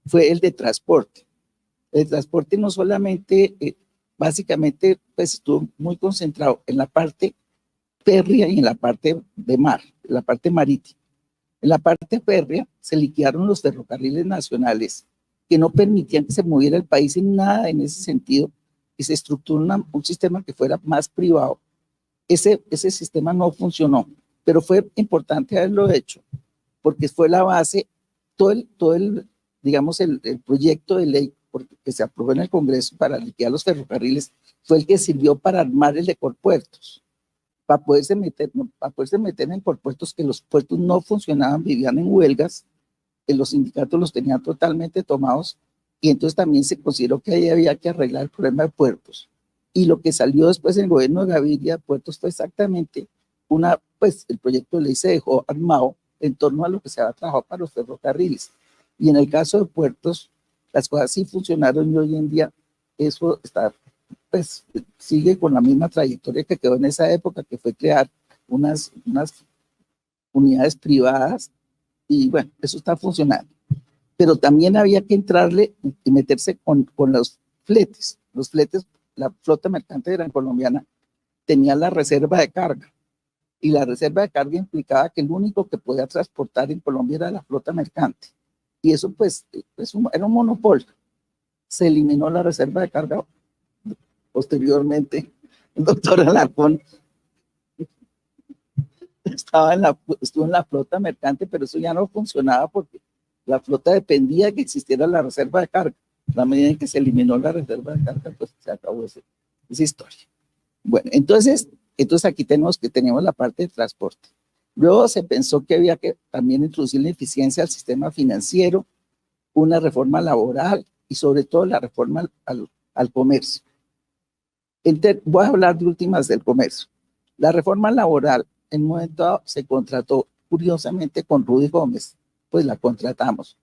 fue el de transporte. El transporte no solamente, básicamente, pues estuvo muy concentrado en la parte férrea y en la parte de mar, en la parte marítima. En la parte férrea se liquidaron los ferrocarriles nacionales que no permitían que se moviera el país en nada en ese sentido y se estructuró un sistema que fuera más privado. Ese sistema no funcionó, pero fue importante haberlo hecho porque fue la base, todo el digamos, el proyecto de ley que se aprobó en el Congreso para liquidar los ferrocarriles fue el que sirvió para armar el de Corpuertos, para poderse meter en Corpuertos, que los puertos no funcionaban, vivían en huelgas, que los sindicatos los tenían totalmente tomados, y entonces también se consideró que ahí había que arreglar el problema de puertos. Y lo que salió después en el gobierno de Gaviria de Puertos fue exactamente pues el proyecto de ley se dejó armado en torno a lo que se había trabajado para los ferrocarriles. Y en el caso de puertos, las cosas sí funcionaron y hoy en día eso está, pues sigue con la misma trayectoria que quedó en esa época, que fue crear unas unidades privadas y bueno, eso está funcionando. Pero también había que entrarle y meterse con los fletes. Los fletes, la flota mercante gran colombiana tenía la reserva de carga y la reserva de carga implicaba que el único que podía transportar en Colombia era la flota mercante. Y eso pues era un monopolio. Se eliminó la reserva de carga. Posteriormente, el doctor Alarcón estuvo en la flota mercante, pero eso ya no funcionaba porque la flota dependía de que existiera la reserva de carga. La medida en que se eliminó la reserva de carga, pues se acabó esa historia. Bueno, entonces aquí tenemos la parte de transporte. Luego se pensó que había que también introducir la eficiencia al sistema financiero, una reforma laboral y sobre todo la reforma al comercio. Voy a hablar de últimas del comercio. La reforma laboral, en un momento dado, se contrató curiosamente con Rudy Gómez, pues la contratamos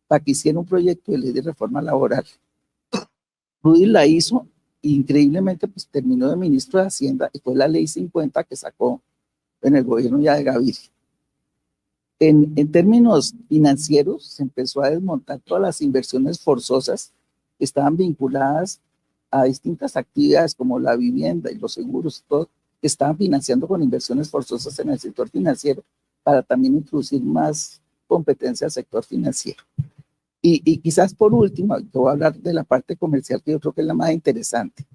para que hiciera un proyecto de ley de reforma laboral. Rudy la hizo e increíblemente pues terminó de ministro de Hacienda y fue la ley 50 que sacó en el gobierno ya de Gaviria. En términos financieros, se empezó a desmontar todas las inversiones forzosas que estaban vinculadas a distintas actividades como la vivienda y los seguros, todo, que estaban financiando con inversiones forzosas en el sector financiero para también introducir más competencia al sector financiero. Y quizás por último, voy a hablar de la parte comercial que yo creo que es la más interesante,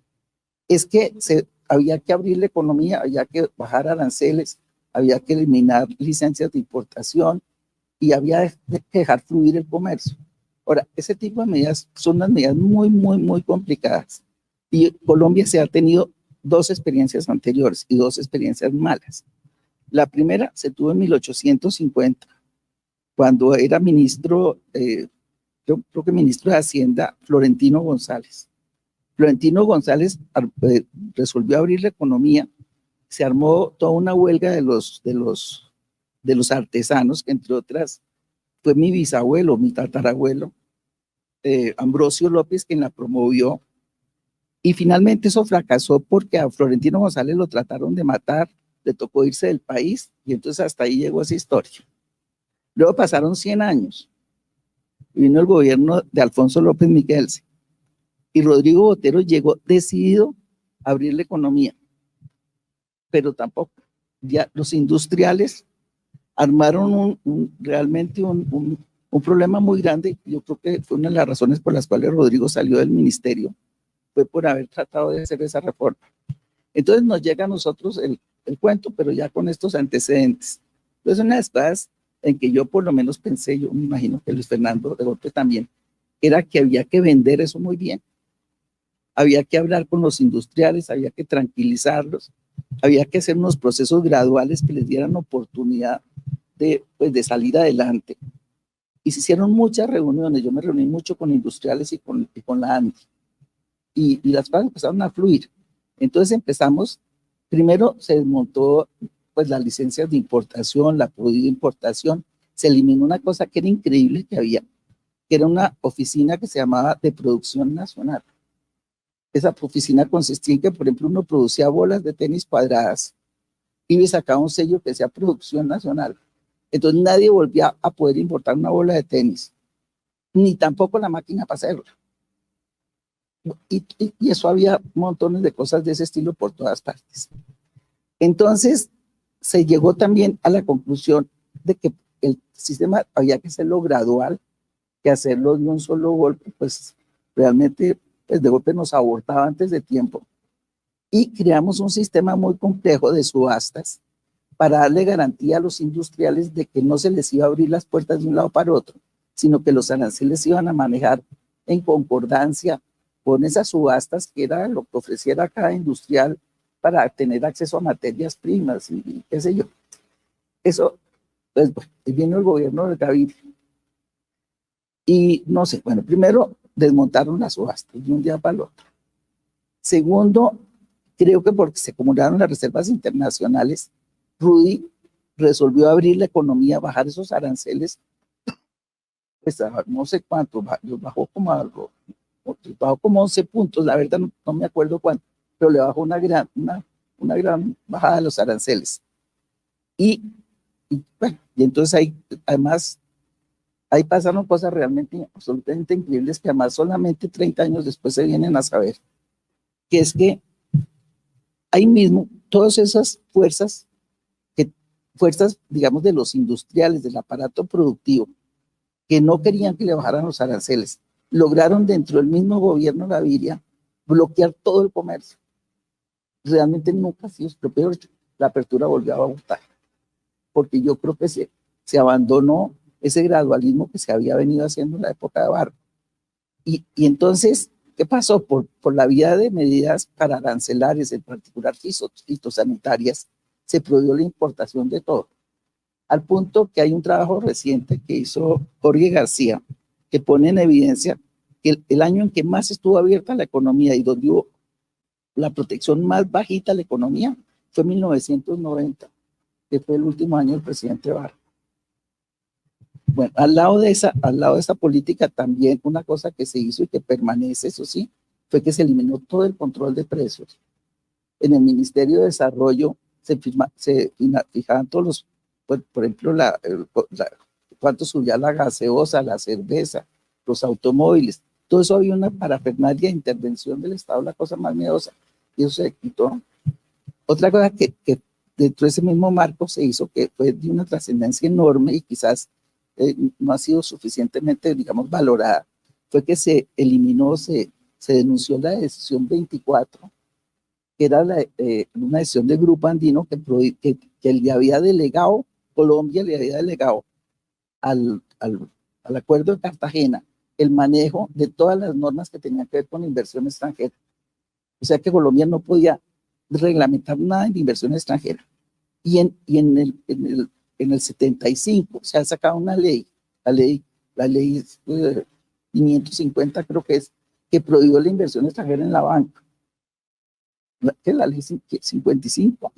es que había que abrir la economía, había que bajar aranceles, había que eliminar licencias de importación y había que dejar fluir el comercio. Ahora, ese tipo de medidas son unas medidas muy, muy, muy complicadas. Y Colombia se ha tenido 2 experiencias anteriores y 2 experiencias malas. La primera se tuvo en 1850, cuando era ministro, yo creo que ministro de Hacienda, Florentino González. Florentino González resolvió abrir la economía, se armó toda una huelga de los artesanos, que entre otras fue mi bisabuelo, mi tatarabuelo, Ambrosio López, quien la promovió, y finalmente eso fracasó porque a Florentino González lo trataron de matar, le tocó irse del país, y entonces hasta ahí llegó esa historia. Luego pasaron 100 años, y vino el gobierno de Alfonso López Miquelsen, y Rodrigo Botero llegó decidido a abrir la economía, pero tampoco. Ya los industriales armaron realmente un problema muy grande. Yo creo que fue una de las razones por las cuales Rodrigo salió del ministerio, fue por haber tratado de hacer esa reforma. Entonces nos llega a nosotros el cuento, pero ya con estos antecedentes. Entonces una de las cosas en que yo por lo menos pensé, yo me imagino que Luis Fernando de golpe también, era que había que vender eso muy bien. Había que hablar con los industriales, había que tranquilizarlos, había que hacer unos procesos graduales que les dieran oportunidad de salir adelante. Y se hicieron muchas reuniones, yo me reuní mucho con industriales y con la ANDI, y las cosas empezaron a fluir. Entonces empezamos, primero se desmontó pues las licencias de importación, la prohibida importación, se eliminó una cosa que era increíble que había, que era una oficina que se llamaba de producción nacional. Esa oficina consistía en que, por ejemplo, uno producía bolas de tenis cuadradas y sacaba un sello que decía producción nacional. Entonces nadie volvía a poder importar una bola de tenis, ni tampoco la máquina para hacerla. Y eso había montones de cosas de ese estilo por todas partes. Entonces se llegó también a la conclusión de que el sistema había que hacerlo gradual, que hacerlo de un solo golpe, pues realmente pues de golpe nos abortaba antes de tiempo. Y creamos un sistema muy complejo de subastas para darle garantía a los industriales de que no se les iba a abrir las puertas de un lado para otro, sino que los aranceles iban a manejar en concordancia con esas subastas, que era lo que ofreciera cada industrial para tener acceso a materias primas y qué sé yo. Eso, pues bueno, vino el gobierno de Gaviria. Y no sé, bueno, primero desmontaron las subastas de un día para el otro. Segundo, creo que porque se acumularon las reservas internacionales, Rudy resolvió abrir la economía, bajar esos aranceles, pues no sé cuánto, bajó como 11 puntos, la verdad no me acuerdo cuánto, pero le bajó una gran bajada de los aranceles. Bueno, y entonces ahí, además, ahí pasaron cosas realmente absolutamente increíbles que además solamente 30 años después se vienen a saber, que es que ahí mismo todas esas fuerzas, digamos, de los industriales, del aparato productivo, que no querían que le bajaran los aranceles, lograron dentro del mismo gobierno Gaviria bloquear todo el comercio. Realmente nunca ha sido, pero peor, la apertura volvió a votar, porque yo creo que se abandonó ese gradualismo que se había venido haciendo en la época de Barro. Y entonces, ¿qué pasó? Por la vía de medidas para arancelarias, en particular fitosanitarias, se prohibió la importación de todo. Al punto que hay un trabajo reciente que hizo Jorge García, que pone en evidencia que el año en que más estuvo abierta la economía y donde hubo la protección más bajita a la economía fue 1990, que fue el último año del presidente Barro. Bueno, al lado de esa política también una cosa que se hizo y que permanece, eso sí, fue que se eliminó todo el control de precios. En el Ministerio de Desarrollo se fijaban todos los, por ejemplo, cuánto subía la gaseosa, la cerveza, los automóviles. Todo eso había una parafernalia de intervención del Estado, la cosa más miedosa, y eso se quitó. Otra cosa que dentro de ese mismo marco se hizo, que fue de una trascendencia enorme y quizás no ha sido suficientemente, digamos, valorada, fue que se eliminó, se denunció la decisión 24, que era una decisión del Grupo Andino que le había delegado, Colombia le había delegado al Acuerdo de Cartagena el manejo de todas las normas que tenían que ver con inversión extranjera. O sea que Colombia no podía reglamentar nada de inversión extranjera. Y en en el 75 se ha sacado una ley, la ley 550 creo que es, que prohibió la inversión extranjera en la banca. Que es la ley 55.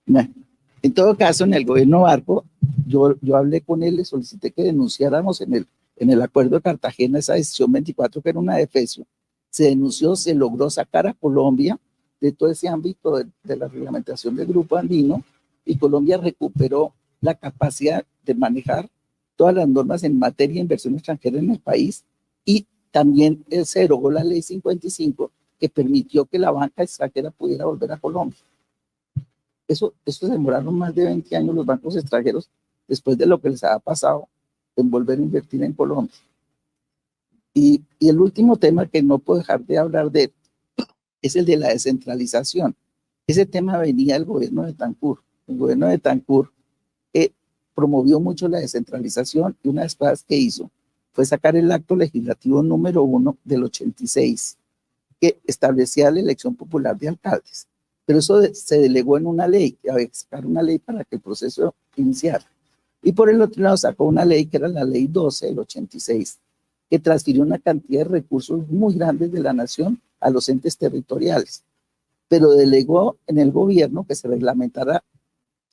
Bueno, en todo caso, en el gobierno Barco, yo hablé con él, le solicité que denunciáramos en el acuerdo de Cartagena esa decisión 24, que era una defecio. Se denunció, se logró sacar a Colombia de todo ese ámbito de la reglamentación del Grupo Andino, y Colombia recuperó la capacidad de manejar todas las normas en materia de inversión extranjera en el país, y también se derogó la ley 55 que permitió que la banca extranjera pudiera volver a Colombia. Eso demoraron más de 20 años los bancos extranjeros después de lo que les había pasado en volver a invertir en Colombia. Y el último tema que no puedo dejar de hablar de él es el de la descentralización. Ese tema venía del gobierno de Betancur. El gobierno de Betancur promovió mucho la descentralización, y una de las cosas que hizo fue sacar el acto legislativo número 1 del 86, que establecía la elección popular de alcaldes. Pero eso se delegó en una ley, que había que sacar una ley para que el proceso iniciara. Y por el otro lado sacó una ley que era la ley 12 del 86, que transfirió una cantidad de recursos muy grandes de la nación a los entes territoriales, pero delegó en el gobierno que se reglamentara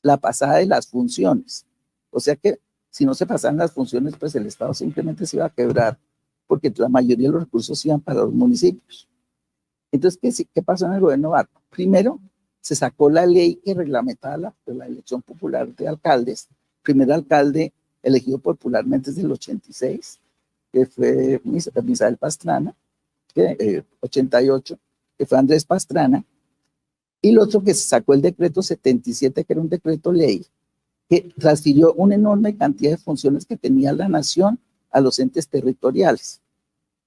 la pasada de las funciones. O sea que si no se pasaban las funciones, pues el Estado simplemente se iba a quebrar, porque la mayoría de los recursos iban para los municipios. Entonces, ¿qué pasó en el gobierno Barco? Primero, se sacó la ley que reglamentaba la elección popular de alcaldes. Primer alcalde elegido popularmente desde el 86, que fue Misael Pastrana, 88, que fue Andrés Pastrana. Y lo otro, que se sacó el decreto 77, que era un decreto ley, que transfirió una enorme cantidad de funciones que tenía la nación a los entes territoriales.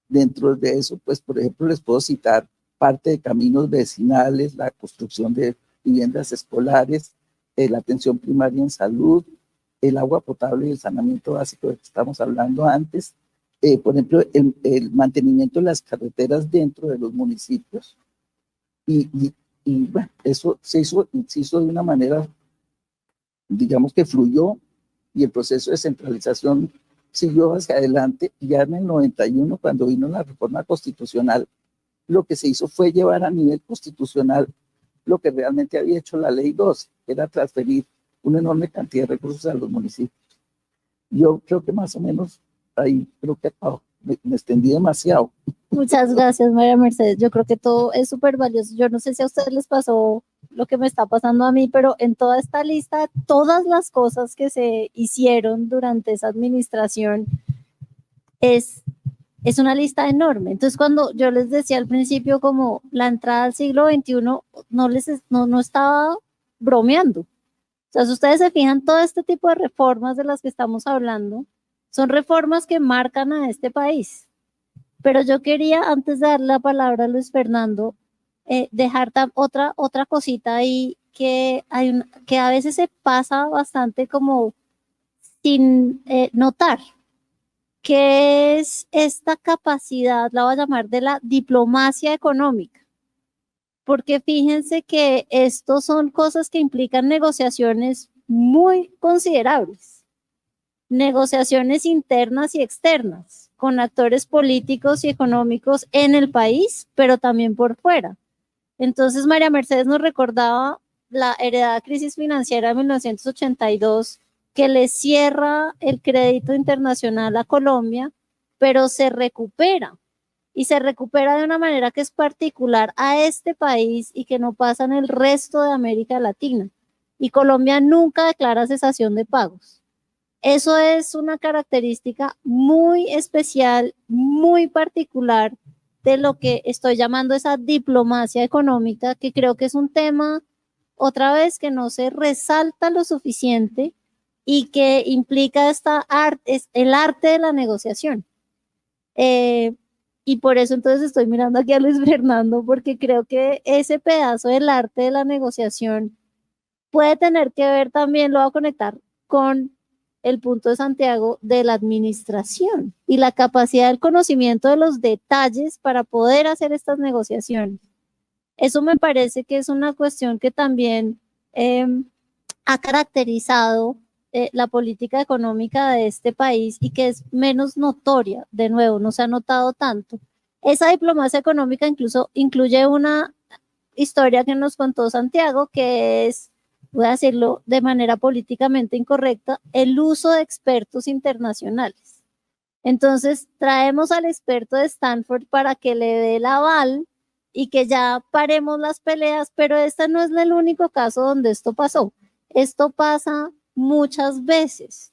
Dentro de eso, pues, por ejemplo, les puedo citar parte de caminos vecinales, la construcción de viviendas escolares, la atención primaria en salud, el agua potable y el saneamiento básico de que estamos hablando antes, por ejemplo, el mantenimiento de las carreteras dentro de los municipios. Y bueno, eso se hizo de una manera, digamos que fluyó, y el proceso de centralización siguió hacia adelante. Y ya en el 91, cuando vino la reforma constitucional, lo que se hizo fue llevar a nivel constitucional lo que realmente había hecho la ley 12, que era transferir una enorme cantidad de recursos a los municipios. Yo creo que más o menos ahí creo que me extendí demasiado. Muchas gracias, María Mercedes. Yo creo que todo es súper valioso. Yo no sé si a ustedes les pasó lo que me está pasando a mí, pero en toda esta lista, todas las cosas que se hicieron durante esa administración es una lista enorme. Entonces, cuando yo les decía al principio como la entrada al siglo XXI, no estaba bromeando. O sea, si ustedes se fijan, todo este tipo de reformas de las que estamos hablando son reformas que marcan a este país. Pero yo quería, antes de darle la palabra a Luis Fernando, dejar otra cosita ahí que a veces se pasa bastante como sin notar, que es esta capacidad, la voy a llamar, de la diplomacia económica. Porque fíjense que estos son cosas que implican negociaciones muy considerables, negociaciones internas y externas, con actores políticos y económicos en el país, pero también por fuera. Entonces, María Mercedes nos recordaba la heredada crisis financiera de 1982, que le cierra el crédito internacional a Colombia, pero se recupera, y se recupera de una manera que es particular a este país y que no pasa en el resto de América Latina. Y Colombia nunca declara cesación de pagos. Eso es una característica muy especial, muy particular de lo que estoy llamando esa diplomacia económica, que creo que es un tema, otra vez, que no se resalta lo suficiente y que implica el arte de la negociación. Y por eso entonces estoy mirando aquí a Luis Fernando, porque creo que ese pedazo del arte de la negociación puede tener que ver también, lo voy a conectar con el punto de Santiago, de la administración y la capacidad del conocimiento de los detalles para poder hacer estas negociaciones. Eso me parece que es una cuestión que también ha caracterizado la política económica de este país y que es menos notoria, de nuevo, no se ha notado tanto. Esa diplomacia económica incluso incluye una historia que nos contó Santiago, que es, voy a decirlo de manera políticamente incorrecta, el uso de expertos internacionales. Entonces, traemos al experto de Stanford para que le dé el aval y que ya paremos las peleas, pero este no es el único caso donde esto pasó. Esto pasa muchas veces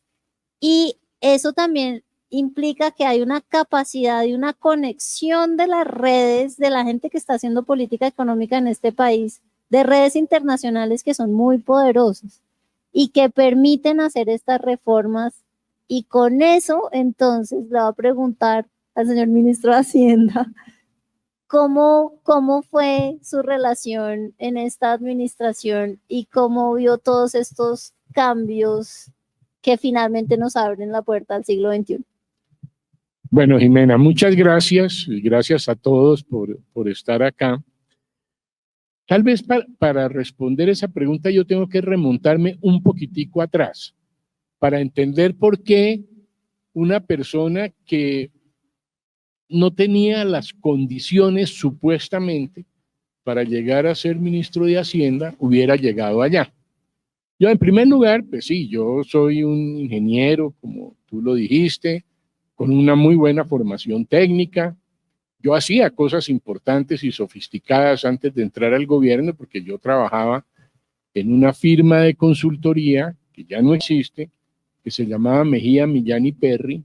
y eso también implica que hay una capacidad y una conexión de las redes, de la gente que está haciendo política económica en este país, de redes internacionales que son muy poderosas y que permiten hacer estas reformas. Y con eso, entonces, le voy a preguntar al señor ministro de Hacienda, ¿cómo fue su relación en esta administración y cómo vio todos estos cambios que finalmente nos abren la puerta al siglo XXI? Bueno, Jimena, muchas gracias y gracias a todos por estar acá. Tal vez para responder esa pregunta yo tengo que remontarme un poquitico atrás para entender por qué una persona que no tenía las condiciones supuestamente para llegar a ser ministro de Hacienda hubiera llegado allá. Yo, en primer lugar, pues sí, yo soy un ingeniero, como tú lo dijiste, con una muy buena formación técnica. Yo hacía cosas importantes y sofisticadas antes de entrar al gobierno, porque yo trabajaba en una firma de consultoría que ya no existe, que se llamaba Mejía, Millán y Perry,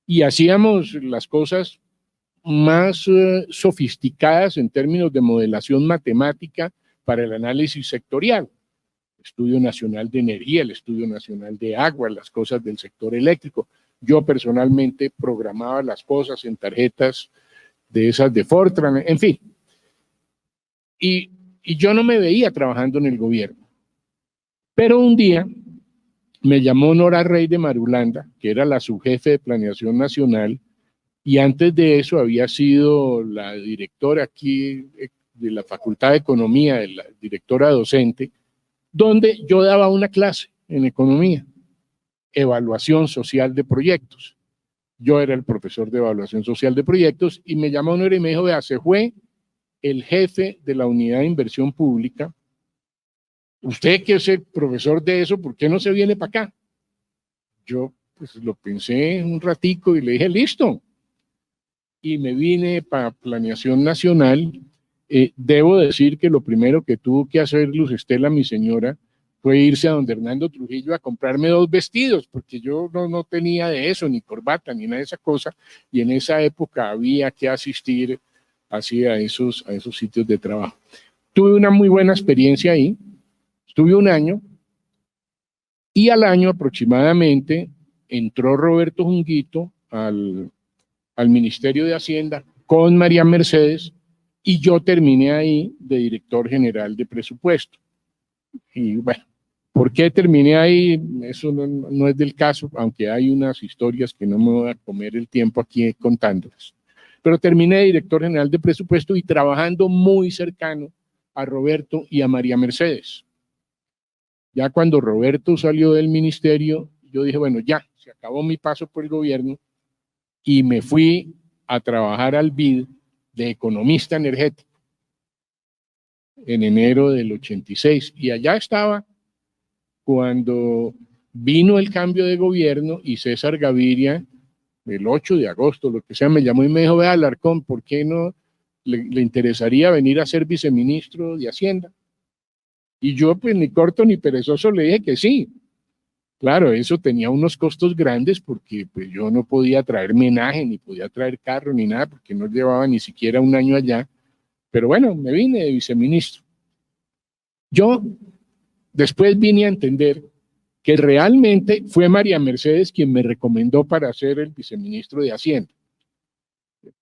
y hacíamos las cosas más sofisticadas en términos de modelación matemática para el análisis sectorial. El Estudio Nacional de Energía, el Estudio Nacional de Agua, las cosas del sector eléctrico. Yo personalmente programaba las cosas en tarjetas de esas de Fortran, en fin. Y yo no me veía trabajando en el gobierno. Pero un día me llamó Nora Rey de Marulanda, que era la subjefe de Planeación Nacional, y antes de eso había sido la directora aquí de la Facultad de Economía, la directora docente, donde yo daba una clase en economía, evaluación social de proyectos. Yo era el profesor de evaluación social de proyectos y me llamó Nora y me dijo, vea, se fue el jefe de la unidad de inversión pública. Usted que es el profesor de eso, ¿por qué no se viene para acá? Yo pues lo pensé un ratico y le dije, listo. Y me vine para Planeación Nacional. Debo decir que lo primero que tuvo que hacer Luz Estela, mi señora, fue irse a donde Hernando Trujillo a comprarme 2 vestidos, porque yo no tenía de eso, ni corbata, ni nada de esa cosa, y en esa época había que asistir así a esos sitios de trabajo. Tuve una muy buena experiencia ahí, estuve 1 año, y al año aproximadamente entró Roberto Junguito al Ministerio de Hacienda con María Mercedes, y yo terminé ahí de director general de presupuesto. Y bueno, ¿por qué terminé ahí? Eso no es del caso, aunque hay unas historias que no me voy a comer el tiempo aquí contándolas. Pero terminé de director general de presupuesto y trabajando muy cercano a Roberto y a María Mercedes. Ya cuando Roberto salió del ministerio, yo dije, bueno, ya, se acabó mi paso por el gobierno y me fui a trabajar al BID de economista energético en enero del 86. Y allá estaba cuando vino el cambio de gobierno y César Gaviria, el 8 de agosto, lo que sea, me llamó y me dijo, vea, Alarcón, ¿por qué no le interesaría venir a ser viceministro de Hacienda? Y yo, pues, ni corto ni perezoso, le dije que sí. Claro, eso tenía unos costos grandes porque pues, yo no podía traer menaje, ni podía traer carro, ni nada, porque no llevaba ni siquiera 1 año allá. Pero bueno, me vine de viceministro. Yo después vine a entender que realmente fue María Mercedes quien me recomendó para ser el viceministro de Hacienda.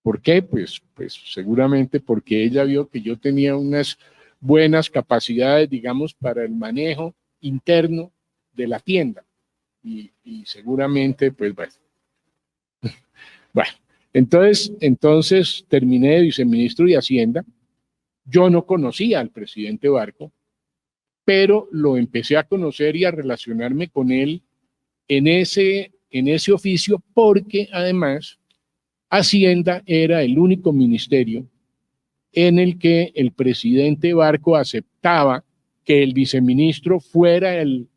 ¿Por qué? Pues seguramente porque ella vio que yo tenía unas buenas capacidades, digamos, para el manejo interno de la tienda. Y seguramente, pues bueno. Bueno, entonces terminé de viceministro de Hacienda. Yo no conocía al presidente Barco. pero lo empecé a conocer y a relacionarme con él en ese oficio, porque además Hacienda era el único ministerio en el que el presidente Barco aceptaba que el viceministro fuera el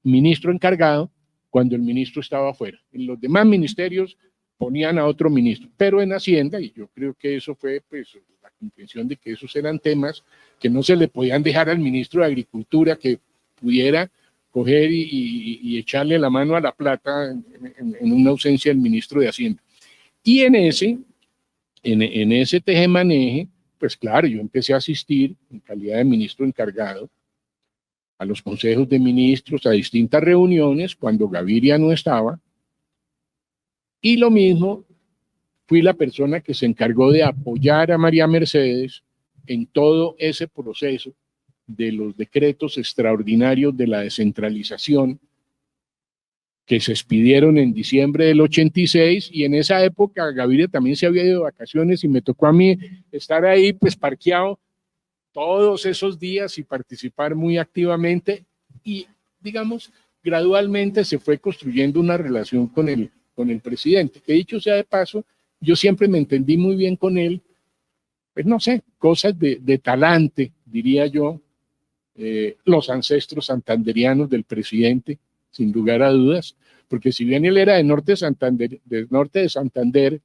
ministro encargado cuando el ministro estaba afuera. En los demás ministerios ponían a otro ministro, pero en Hacienda, y yo creo que eso fue pues la comprensión de que esos eran temas que no se le podían dejar al ministro de Agricultura que pudiera coger y echarle la mano a la plata en una ausencia del ministro de Hacienda. Y en ese tejemaneje, pues claro, yo empecé a asistir en calidad de ministro encargado a los consejos de ministros, a distintas reuniones cuando Gaviria no estaba, y lo mismo, fui la persona que se encargó de apoyar a María Mercedes en todo ese proceso de los decretos extraordinarios de la descentralización que se expidieron en diciembre del 86, y en esa época Gaviria también se había ido de vacaciones y me tocó a mí estar ahí pues parqueado todos esos días y participar muy activamente, y digamos gradualmente se fue construyendo una relación con el presidente, que dicho sea de paso, yo siempre me entendí muy bien con él, pues no sé, cosas de talante, diría yo, los ancestros santanderianos del presidente, sin lugar a dudas, porque si bien él era del norte de Santander,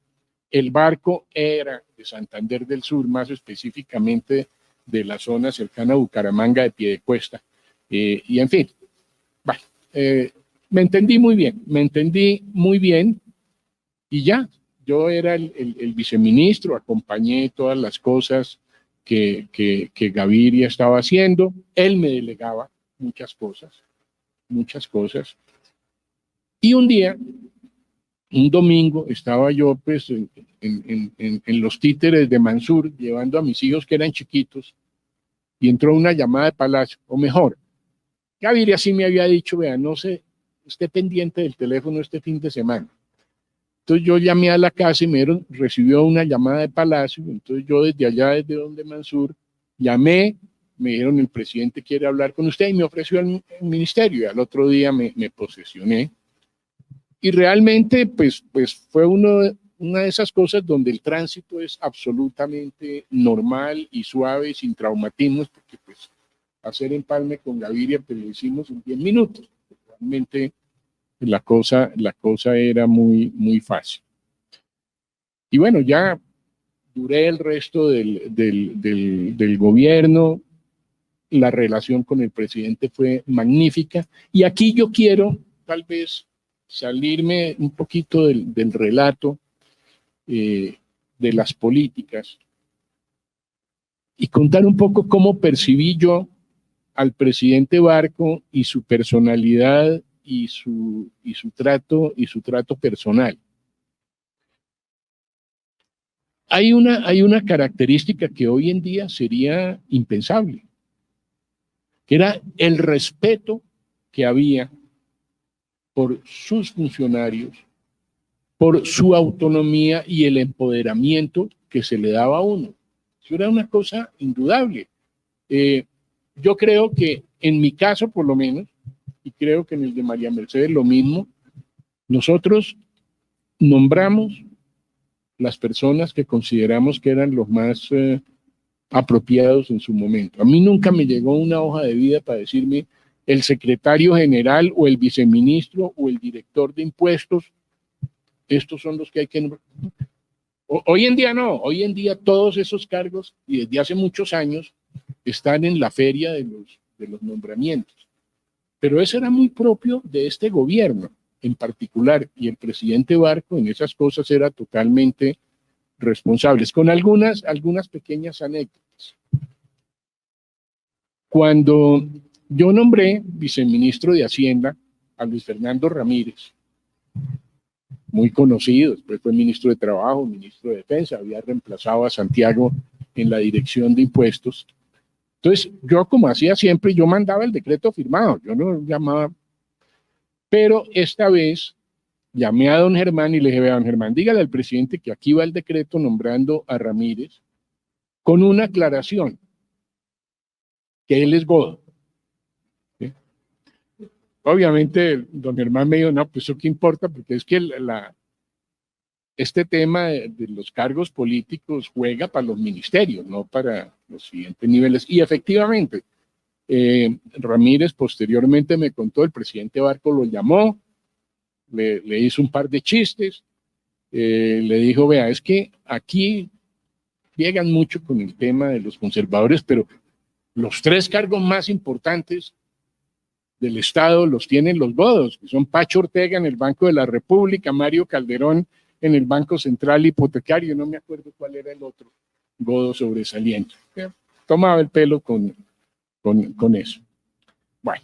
el Barco era de Santander del Sur, más específicamente de la zona cercana a Bucaramanga de Piedecuesta. Y en fin, bueno, me entendí muy bien, y ya, yo era el viceministro, acompañé todas las cosas que Gaviria estaba haciendo, él me delegaba muchas cosas, y un día, un domingo, estaba yo pues en los títeres de Mansur, llevando a mis hijos que eran chiquitos, y entró una llamada de Palacio, o mejor, Gaviria sí me había dicho, vea, no sé, esté pendiente del teléfono este fin de semana. Entonces yo llamé a la casa y recibió una llamada de Palacio, entonces yo desde allá, desde donde Mansur, llamé, me dijeron el presidente quiere hablar con usted y me ofreció el ministerio, y al otro día me posesioné. Y realmente pues fue una de esas cosas donde el tránsito es absolutamente normal y suave, sin traumatismos, porque pues hacer empalme con Gaviria pues lo hicimos en 10 minutos. Realmente la cosa era muy fácil. Y bueno, ya duré el resto del gobierno, la relación con el presidente fue magnífica, y aquí yo quiero tal vez salirme un poquito del relato de las políticas y contar un poco cómo percibí yo al presidente Barco y su personalidad y su trato personal. Hay una característica que hoy en día sería impensable, que era el respeto que había por sus funcionarios, por su autonomía y el empoderamiento que se le daba a uno. Eso era una cosa indudable. Yo creo que en mi caso, por lo menos, y creo que en el de María Mercedes lo mismo, nosotros nombramos las personas que consideramos que eran los más apropiados en su momento. A mí nunca me llegó una hoja de vida para decirme el secretario general o el viceministro o el director de impuestos, estos son los que hay que nombrar. Hoy en día no, hoy en día todos esos cargos, y desde hace muchos años, están en la feria de los nombramientos. Pero eso era muy propio de este gobierno en particular, y el presidente Barco en esas cosas era totalmente responsable, con algunas pequeñas anécdotas. Cuando yo nombré viceministro de Hacienda a Luis Fernando Ramírez, muy conocido, después fue ministro de Trabajo, ministro de Defensa, había reemplazado a Santiago en la dirección de impuestos. Entonces, yo como hacía siempre, yo mandaba el decreto firmado, yo no llamaba, pero esta vez llamé a don Germán y le dije, don Germán, dígale al presidente que aquí va el decreto nombrando a Ramírez con una aclaración, que él es godo, obviamente don Germán me dijo, no, pues eso qué importa, porque es que este tema de los cargos políticos juega para los ministerios, no para los siguientes niveles. Y efectivamente, Ramírez posteriormente me contó, el presidente Barco lo llamó, le hizo un par de chistes, le dijo, vea, es que aquí llegan mucho con el tema de los conservadores, pero los 3 cargos más importantes del Estado los tienen los godos, que son Pacho Ortega en el Banco de la República, Mario Calderón en el Banco Central Hipotecario, no me acuerdo cuál era el otro godo sobresaliente. Tomaba el pelo con eso. Bueno,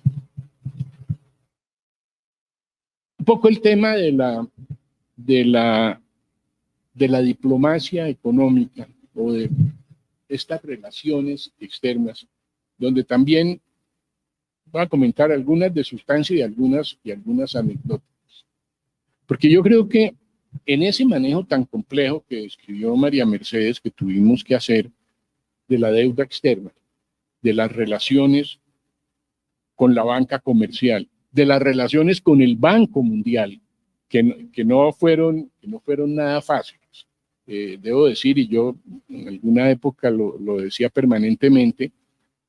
un poco el tema de la diplomacia económica o de estas relaciones externas, donde también voy a comentar algunas de sustancia y algunas anécdotas. Porque yo creo que en ese manejo tan complejo que describió María Mercedes que tuvimos que hacer de la deuda externa, de las relaciones con la banca comercial, de las relaciones con el Banco Mundial, que no fueron nada fáciles. Debo decir, y yo en alguna época lo decía permanentemente,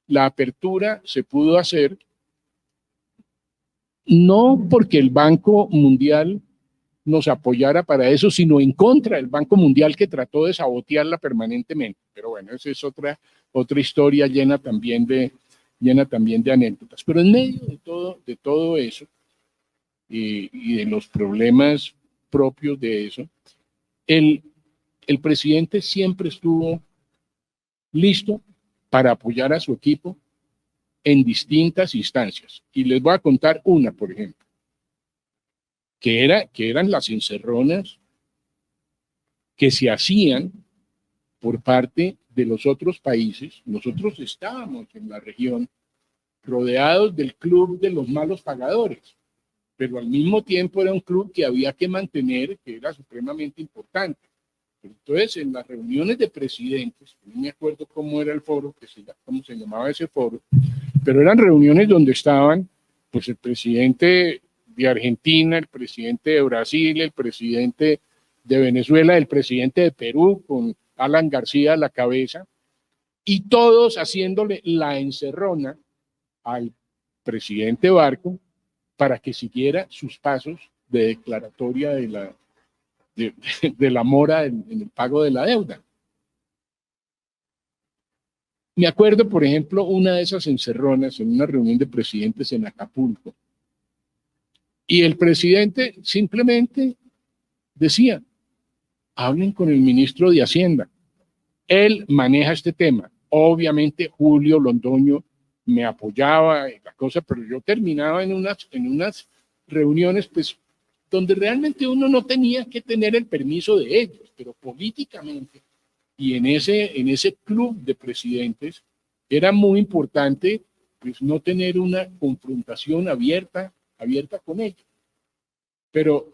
la apertura se pudo hacer no porque el Banco Mundial nos apoyara para eso, sino en contra del Banco Mundial, que trató de sabotearla permanentemente. Pero bueno, esa es otra historia llena también de anécdotas. Pero en medio de todo eso y de los problemas propios de eso, el presidente siempre estuvo listo para apoyar a su equipo en distintas instancias. Y les voy a contar una, por ejemplo, que eran las encerronas que se hacían por parte de los otros países. Nosotros estábamos en la región rodeados del club de los malos pagadores, pero al mismo tiempo era un club que había que mantener, que era supremamente importante. Entonces, en las reuniones de presidentes, no me acuerdo cómo era el foro, cómo se llamaba ese foro, pero eran reuniones donde estaban pues el presidente de Argentina, el presidente de Brasil, el presidente de Venezuela, el presidente de Perú, con Alan García a la cabeza, y todos haciéndole la encerrona al presidente Barco para que siguiera sus pasos de declaratoria de la mora en el pago de la deuda. Me acuerdo, por ejemplo, una de esas encerronas en una reunión de presidentes en Acapulco, y el presidente simplemente decía, hablen con el ministro de Hacienda, él maneja este tema. Obviamente Julio Londoño me apoyaba en la cosa, pero yo terminaba en unas reuniones pues donde realmente uno no tenía que tener el permiso de ellos, pero políticamente y en ese club de presidentes era muy importante pues no tener una confrontación abierta con ellos. Pero,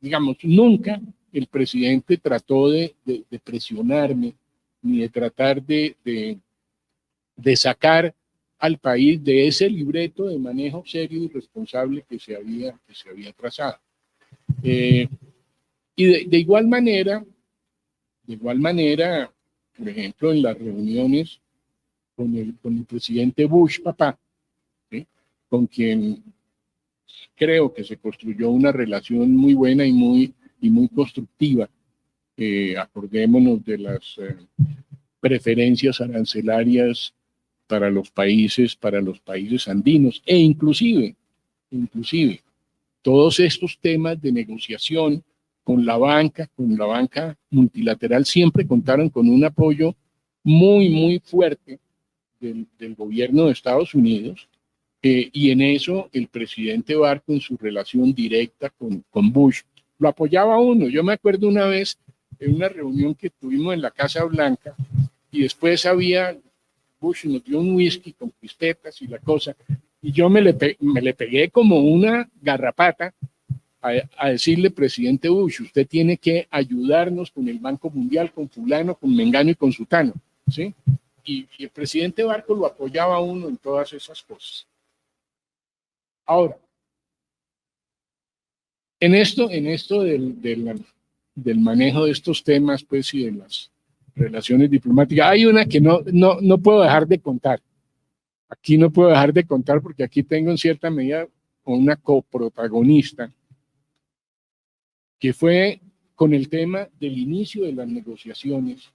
digamos, nunca el presidente trató de presionarme ni de tratar de sacar al país de ese libreto de manejo serio y responsable que se había trazado. Y de igual manera, por ejemplo, en las reuniones con el presidente Bush, papá, ¿sí?, con quien creo que se construyó una relación muy buena y muy constructiva. Acordémonos de las preferencias arancelarias para los países andinos, e inclusive todos estos temas de negociación con la banca multilateral siempre contaron con un apoyo muy fuerte del gobierno de Estados Unidos, y en eso el presidente Barco, en su relación directa con Bush, lo apoyaba a uno. Yo me acuerdo una vez en una reunión que tuvimos en la Casa Blanca, y después Bush nos dio un whisky con crispetas y la cosa, y yo me le pegué como una garrapata a decirle, presidente Bush, usted tiene que ayudarnos con el Banco Mundial, con fulano, con mengano y con sutano, ¿sí? Y el presidente Barco lo apoyaba a uno en todas esas cosas. Ahora, En esto del manejo de estos temas, pues, y de las relaciones diplomáticas, hay una que no puedo dejar de contar. Aquí no puedo dejar de contar porque aquí tengo en cierta medida una coprotagonista, que fue con el tema del inicio de las negociaciones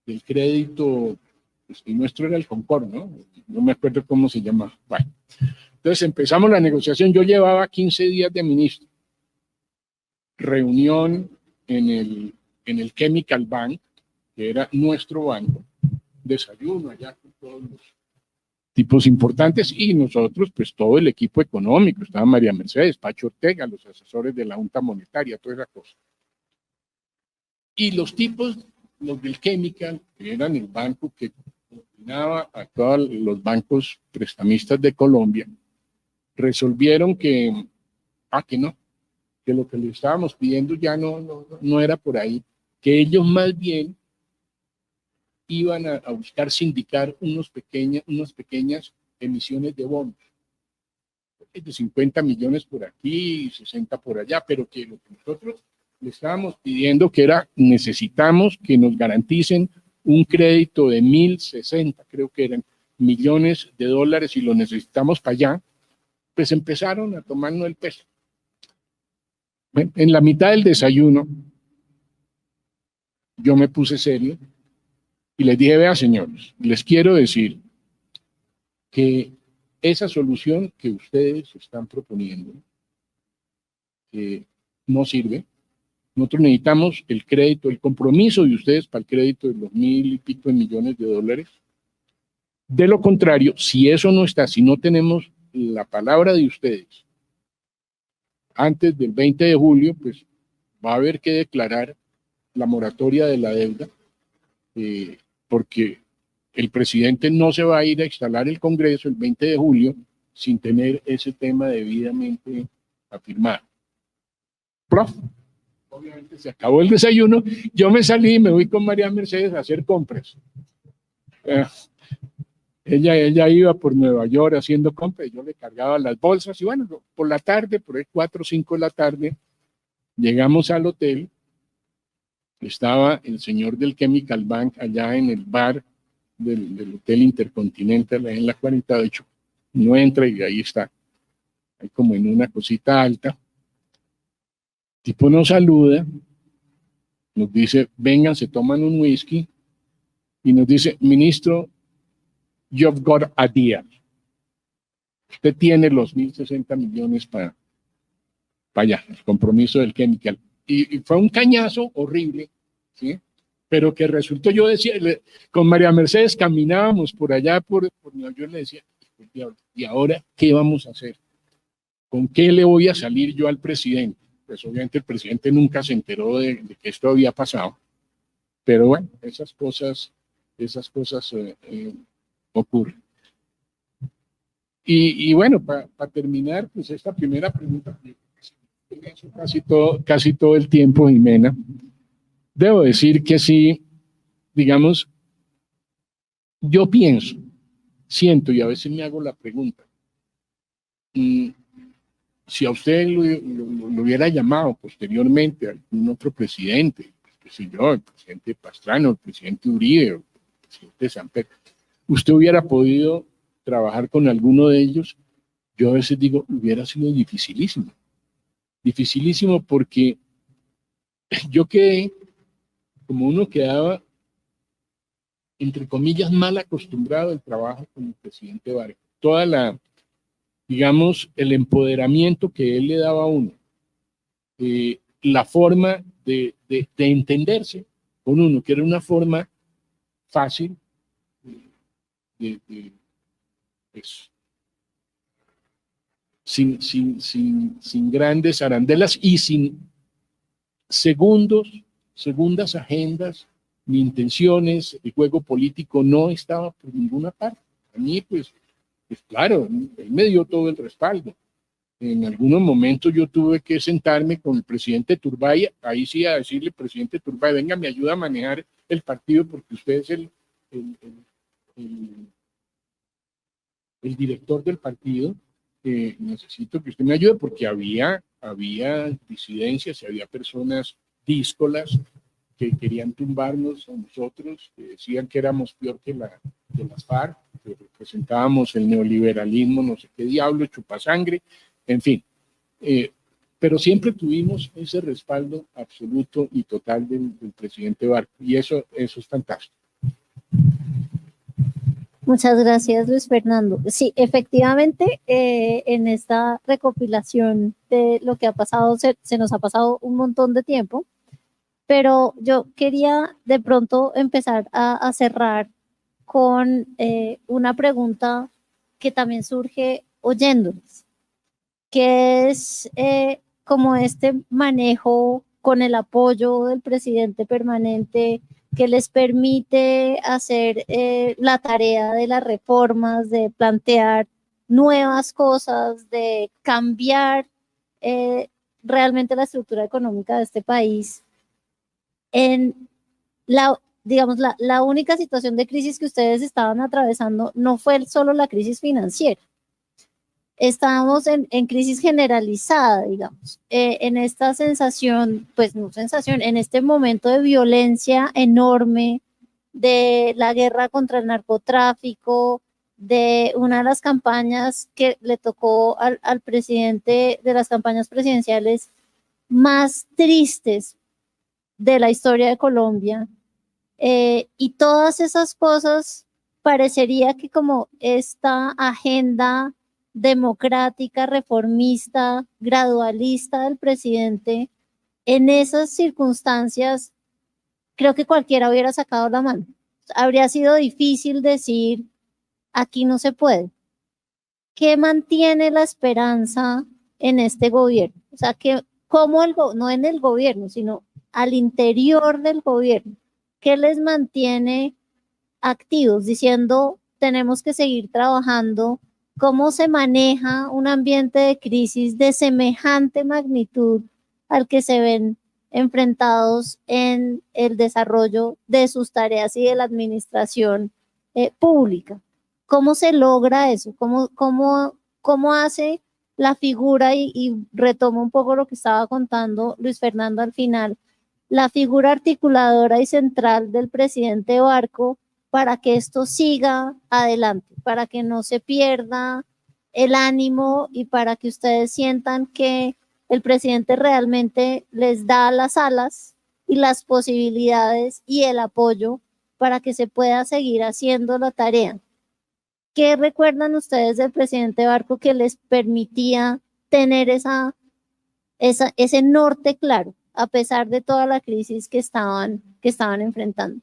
del crédito, pues, y nuestro era el Concord, ¿no? No me acuerdo cómo se llamaba. Bueno, entonces empezamos la negociación, yo llevaba 15 días de ministro, reunión en el Chemical Bank, que era nuestro banco, desayuno allá con todos los tipos importantes y nosotros, pues todo el equipo económico, estaba María Mercedes, Pacho Ortega, los asesores de la Junta Monetaria, toda esa cosa. Y los tipos, los del Chemical, que eran el banco que coordinaba a todos los bancos prestamistas de Colombia, resolvieron que no, que lo que le estábamos pidiendo ya no era por ahí, que ellos más bien iban a buscar sindicar unas pequeñas emisiones de bonos, de 50 millones por aquí y 60 por allá, pero que lo que nosotros le estábamos pidiendo que era, necesitamos que nos garanticen un crédito de 1.060, creo que eran millones de dólares y lo necesitamos para allá, pues empezaron a tomarnos el peso. En la mitad del desayuno, yo me puse serio y les dije, vea señores, les quiero decir que esa solución que ustedes están proponiendo no sirve. Nosotros necesitamos el crédito, el compromiso de ustedes para el crédito de los 1.000 y pico de millones de dólares. De lo contrario, si eso no está, si no tenemos la palabra de ustedes antes del 20 de julio, pues va a haber que declarar la moratoria de la deuda, porque el presidente no se va a ir a instalar el Congreso el 20 de julio sin tener ese tema debidamente afirmado. Prof, obviamente se acabó el desayuno, yo me salí y me voy con María Mercedes a hacer compras. Ella iba por Nueva York haciendo compras, yo le cargaba las bolsas y bueno, por la tarde, por ahí 4 o 5 de la tarde, llegamos al hotel, estaba el señor del Chemical Bank allá en el bar del Hotel Intercontinental en la 48, no entra y ahí está, ahí como en una cosita alta, el tipo nos saluda, nos dice, vengan, se toman un whisky y nos dice, ministro, you've got a deal. Usted tiene los 1.060 millones para allá, el compromiso del Chemical. Y fue un cañazo horrible, ¿sí? Pero que resultó, yo decía, con María Mercedes caminábamos por allá, por Nueva York, le decía, ¿y ahora qué vamos a hacer? ¿Con qué le voy a salir yo al presidente? Pues obviamente el presidente nunca se enteró de que esto había pasado, pero bueno, esas cosas ocurren. Y bueno, para terminar, pues esta primera pregunta, casi todo el tiempo, Jimena, debo decir que sí, digamos, yo pienso, siento y a veces me hago la pregunta, si a usted lo hubiera llamado posteriormente a algún otro presidente, qué sé yo, el presidente Pastrana, el presidente Uribe, el presidente Samper, usted hubiera podido trabajar con alguno de ellos, yo a veces digo, hubiera sido dificilísimo porque yo quedé, como uno quedaba, entre comillas, mal acostumbrado al trabajo con el presidente Vargas. Toda digamos, el empoderamiento que él le daba a uno, la forma de entenderse con uno, que era una forma fácil, pues, sin grandes arandelas y sin segundas agendas ni intenciones. El juego político no estaba por ninguna parte. A mí, pues claro, él me dio todo el respaldo. En algunos momentos yo tuve que sentarme con el presidente Turbay, ahí sí a decirle, presidente Turbay, venga, me ayuda a manejar el partido porque usted es el director del partido, necesito que usted me ayude porque había había disidencias y había personas díscolas que querían tumbarnos a nosotros, que decían que éramos peor que las FARC, que representábamos el neoliberalismo, no sé qué diablo, chupasangre, en fin. Pero siempre tuvimos ese respaldo absoluto y total del presidente Barco, y eso es fantástico. Muchas gracias, Luis Fernando. Sí, efectivamente, en esta recopilación de lo que ha pasado, se nos ha pasado un montón de tiempo, pero yo quería de pronto empezar a cerrar con una pregunta que también surge oyéndoles, que es como este manejo con el apoyo del presidente permanente que les permite hacer la tarea de las reformas, de plantear nuevas cosas, de cambiar realmente la estructura económica de este país. En digamos, la única situación de crisis que ustedes estaban atravesando no fue solo la crisis financiera. Estábamos en crisis generalizada, digamos, en esta sensación, pues no sensación, en este momento de violencia enorme, de la guerra contra el narcotráfico, de una de las campañas que le tocó al presidente, de las campañas presidenciales más tristes de la historia de Colombia. Y todas esas cosas, parecería que como esta agenda democrática, reformista, gradualista del presidente, en esas circunstancias, creo que cualquiera hubiera sacado la mano. Habría sido difícil decir, aquí no se puede. ¿Qué mantiene la esperanza en este gobierno? O sea, que cómo no en el gobierno, sino al interior del gobierno, ¿qué les mantiene activos? Diciendo, tenemos que seguir trabajando. ¿Cómo se maneja un ambiente de crisis de semejante magnitud al que se ven enfrentados en el desarrollo de sus tareas y de la administración pública? ¿Cómo se logra eso? ¿Cómo hace la figura, y retomo un poco lo que estaba contando Luis Fernando al final, la figura articuladora y central del presidente Barco para que esto siga adelante, para que no se pierda el ánimo y para que ustedes sientan que el presidente realmente les da las alas y las posibilidades y el apoyo para que se pueda seguir haciendo la tarea? ¿Qué recuerdan ustedes del presidente Barco que les permitía tener ese norte claro, a pesar de toda la crisis que estaban enfrentando?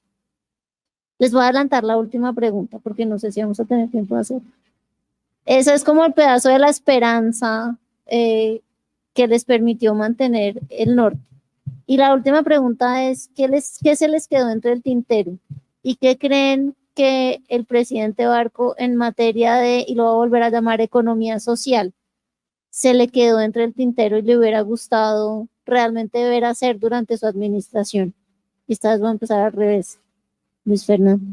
Les voy a adelantar la última pregunta porque no sé si vamos a tener tiempo de hacer. Ese es como el pedazo de la esperanza que les permitió mantener el norte. Y la última pregunta es, ¿qué se les quedó entre el tintero? ¿Y qué creen que el presidente Barco en materia de, y lo voy a volver a llamar economía social, se le quedó entre el tintero y le hubiera gustado realmente ver hacer durante su administración? Y esta vez voy a empezar al revés. Luis Fernando.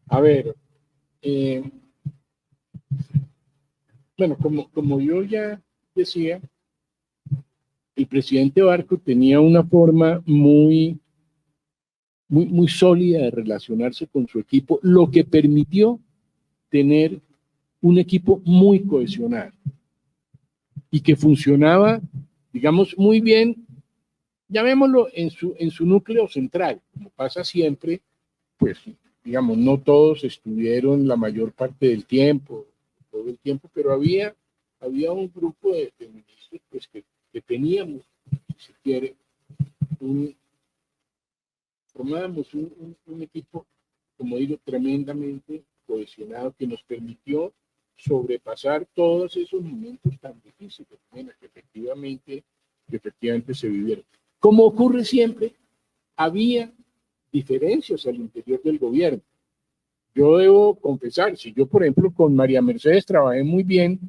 A ver, bueno, como yo ya decía, el presidente Barco tenía una forma muy sólida de relacionarse con su equipo, lo que permitió tener un equipo muy cohesionado y que funcionaba, digamos, muy bien, llamémoslo en su núcleo central. Como pasa siempre, pues, digamos, no todos estuvieron la mayor parte del tiempo, todo el tiempo, pero había un grupo de ministros pues, que teníamos, si se quiere, formábamos un equipo, como digo, tremendamente cohesionado, que nos permitió sobrepasar todos esos momentos tan difíciles que efectivamente se vivieron. Como ocurre siempre, había diferencias al interior del gobierno. Yo debo confesar, si yo, por ejemplo, con María Mercedes trabajé muy bien,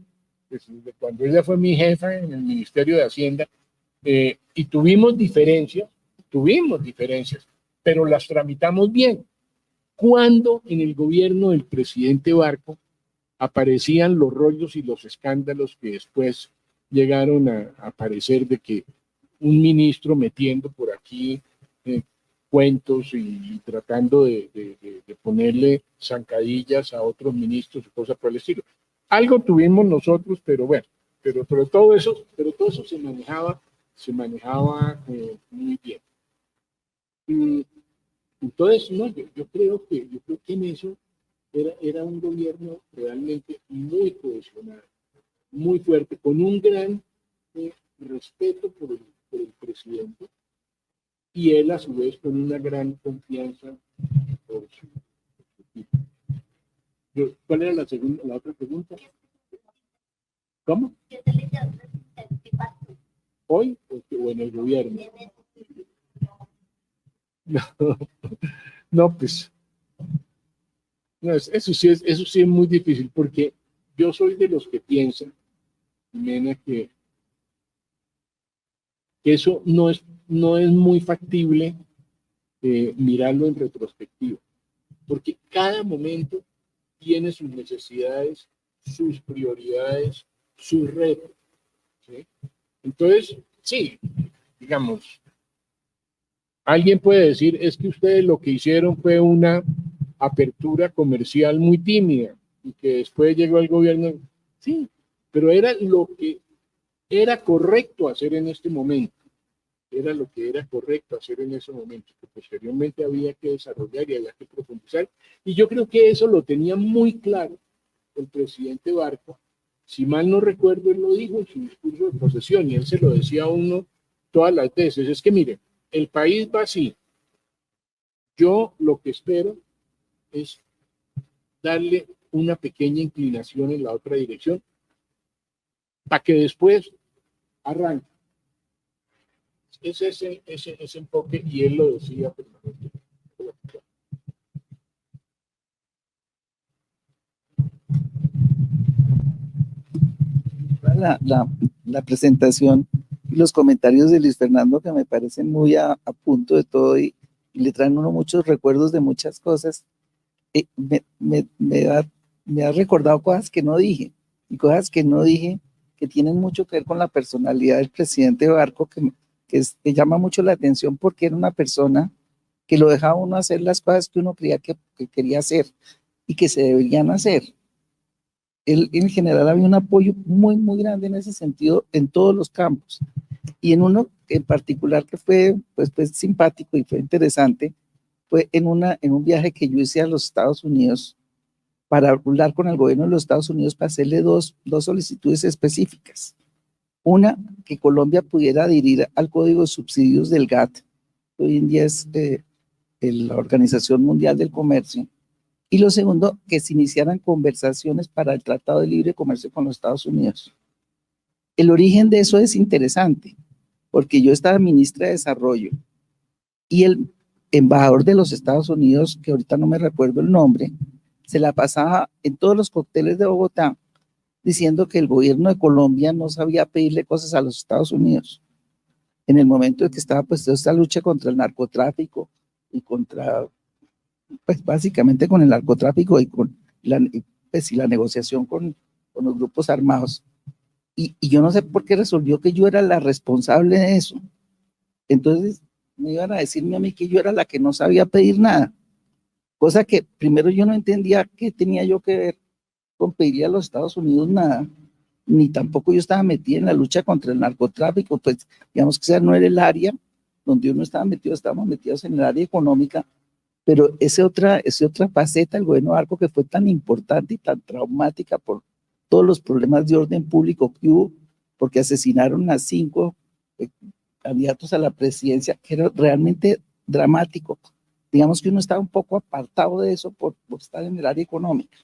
pues, cuando ella fue mi jefa en el Ministerio de Hacienda, y tuvimos diferencias, pero las tramitamos bien. Cuando en el gobierno del presidente Barco aparecían los rollos y los escándalos que después llegaron a aparecer de que un ministro metiendo por aquí cuentos y tratando de ponerle zancadillas a otros ministros y cosas por el estilo. Algo tuvimos nosotros, pero bueno, pero todo eso se manejaba muy bien. Entonces, no, yo creo que en eso era un gobierno realmente muy cohesionado, muy fuerte, con un gran respeto por el presidente, y él a su vez con una gran confianza por su equipo. ¿Cuál era la otra pregunta? ¿Cómo? ¿Hoy o en el gobierno? No, pues no, eso sí es muy difícil, porque yo soy de los que piensan, Jimena, que eso no es muy factible mirarlo en retrospectiva, porque cada momento tiene sus necesidades, sus prioridades, sus retos, ¿sí? Entonces, sí, digamos, alguien puede decir, es que ustedes lo que hicieron fue una apertura comercial muy tímida y que después llegó el gobierno. Sí, pero era lo que era correcto hacer en este momento. Era lo que era correcto hacer en ese momento, que posteriormente había que desarrollar y había que profundizar. Y yo creo que eso lo tenía muy claro el presidente Barco. Si mal no recuerdo, él lo dijo en su discurso de posesión, y él se lo decía a uno todas las veces, es que mire, el país va así. Yo lo que espero es darle una pequeña inclinación en la otra dirección para que después arranque. Es ese enfoque, y él lo decía permanentemente. La presentación y los comentarios de Luis Fernando, que me parecen muy a punto de todo, y le traen uno muchos recuerdos de muchas cosas. Me ha recordado cosas que no dije, y cosas que no dije que tienen mucho que ver con la personalidad del presidente Barco, que llama mucho la atención, porque era una persona que lo dejaba uno hacer las cosas que uno creía que quería hacer y que se deberían hacer. Él, en general, había un apoyo muy, muy grande en ese sentido en todos los campos. Y en uno en particular que fue pues simpático y fue interesante, fue en un viaje que yo hice a los Estados Unidos para hablar con el gobierno de los Estados Unidos, para hacerle dos solicitudes específicas. Una, que Colombia pudiera adherir al Código de Subsidios del GATT, que hoy en día es la Organización Mundial del Comercio. Y lo segundo, que se iniciaran conversaciones para el Tratado de Libre Comercio con los Estados Unidos. El origen de eso es interesante, porque yo estaba ministra de Desarrollo y el embajador de los Estados Unidos, que ahorita no me recuerdo el nombre, se la pasaba en todos los cócteles de Bogotá diciendo que el gobierno de Colombia no sabía pedirle cosas a los Estados Unidos. En el momento en que estaba pues toda esta lucha contra el narcotráfico y contra, pues básicamente con el narcotráfico y con la negociación con los grupos armados. Y yo no sé por qué resolvió que yo era la responsable de eso. Entonces me iban a decirme a mí que yo era la que no sabía pedir nada. Cosa que primero yo no entendía qué tenía yo que ver con pedirle a los Estados Unidos nada, ni tampoco yo estaba metida en la lucha contra el narcotráfico, pues digamos que esa no era el área donde uno estaba metido, estábamos metidos en el área económica, pero esa otra faceta del gobierno de Barco que fue tan importante y tan traumática por todos los problemas de orden público que hubo, porque asesinaron a 5 candidatos a la presidencia, que era realmente dramático. Digamos que uno estaba un poco apartado de eso por estar en el área económica.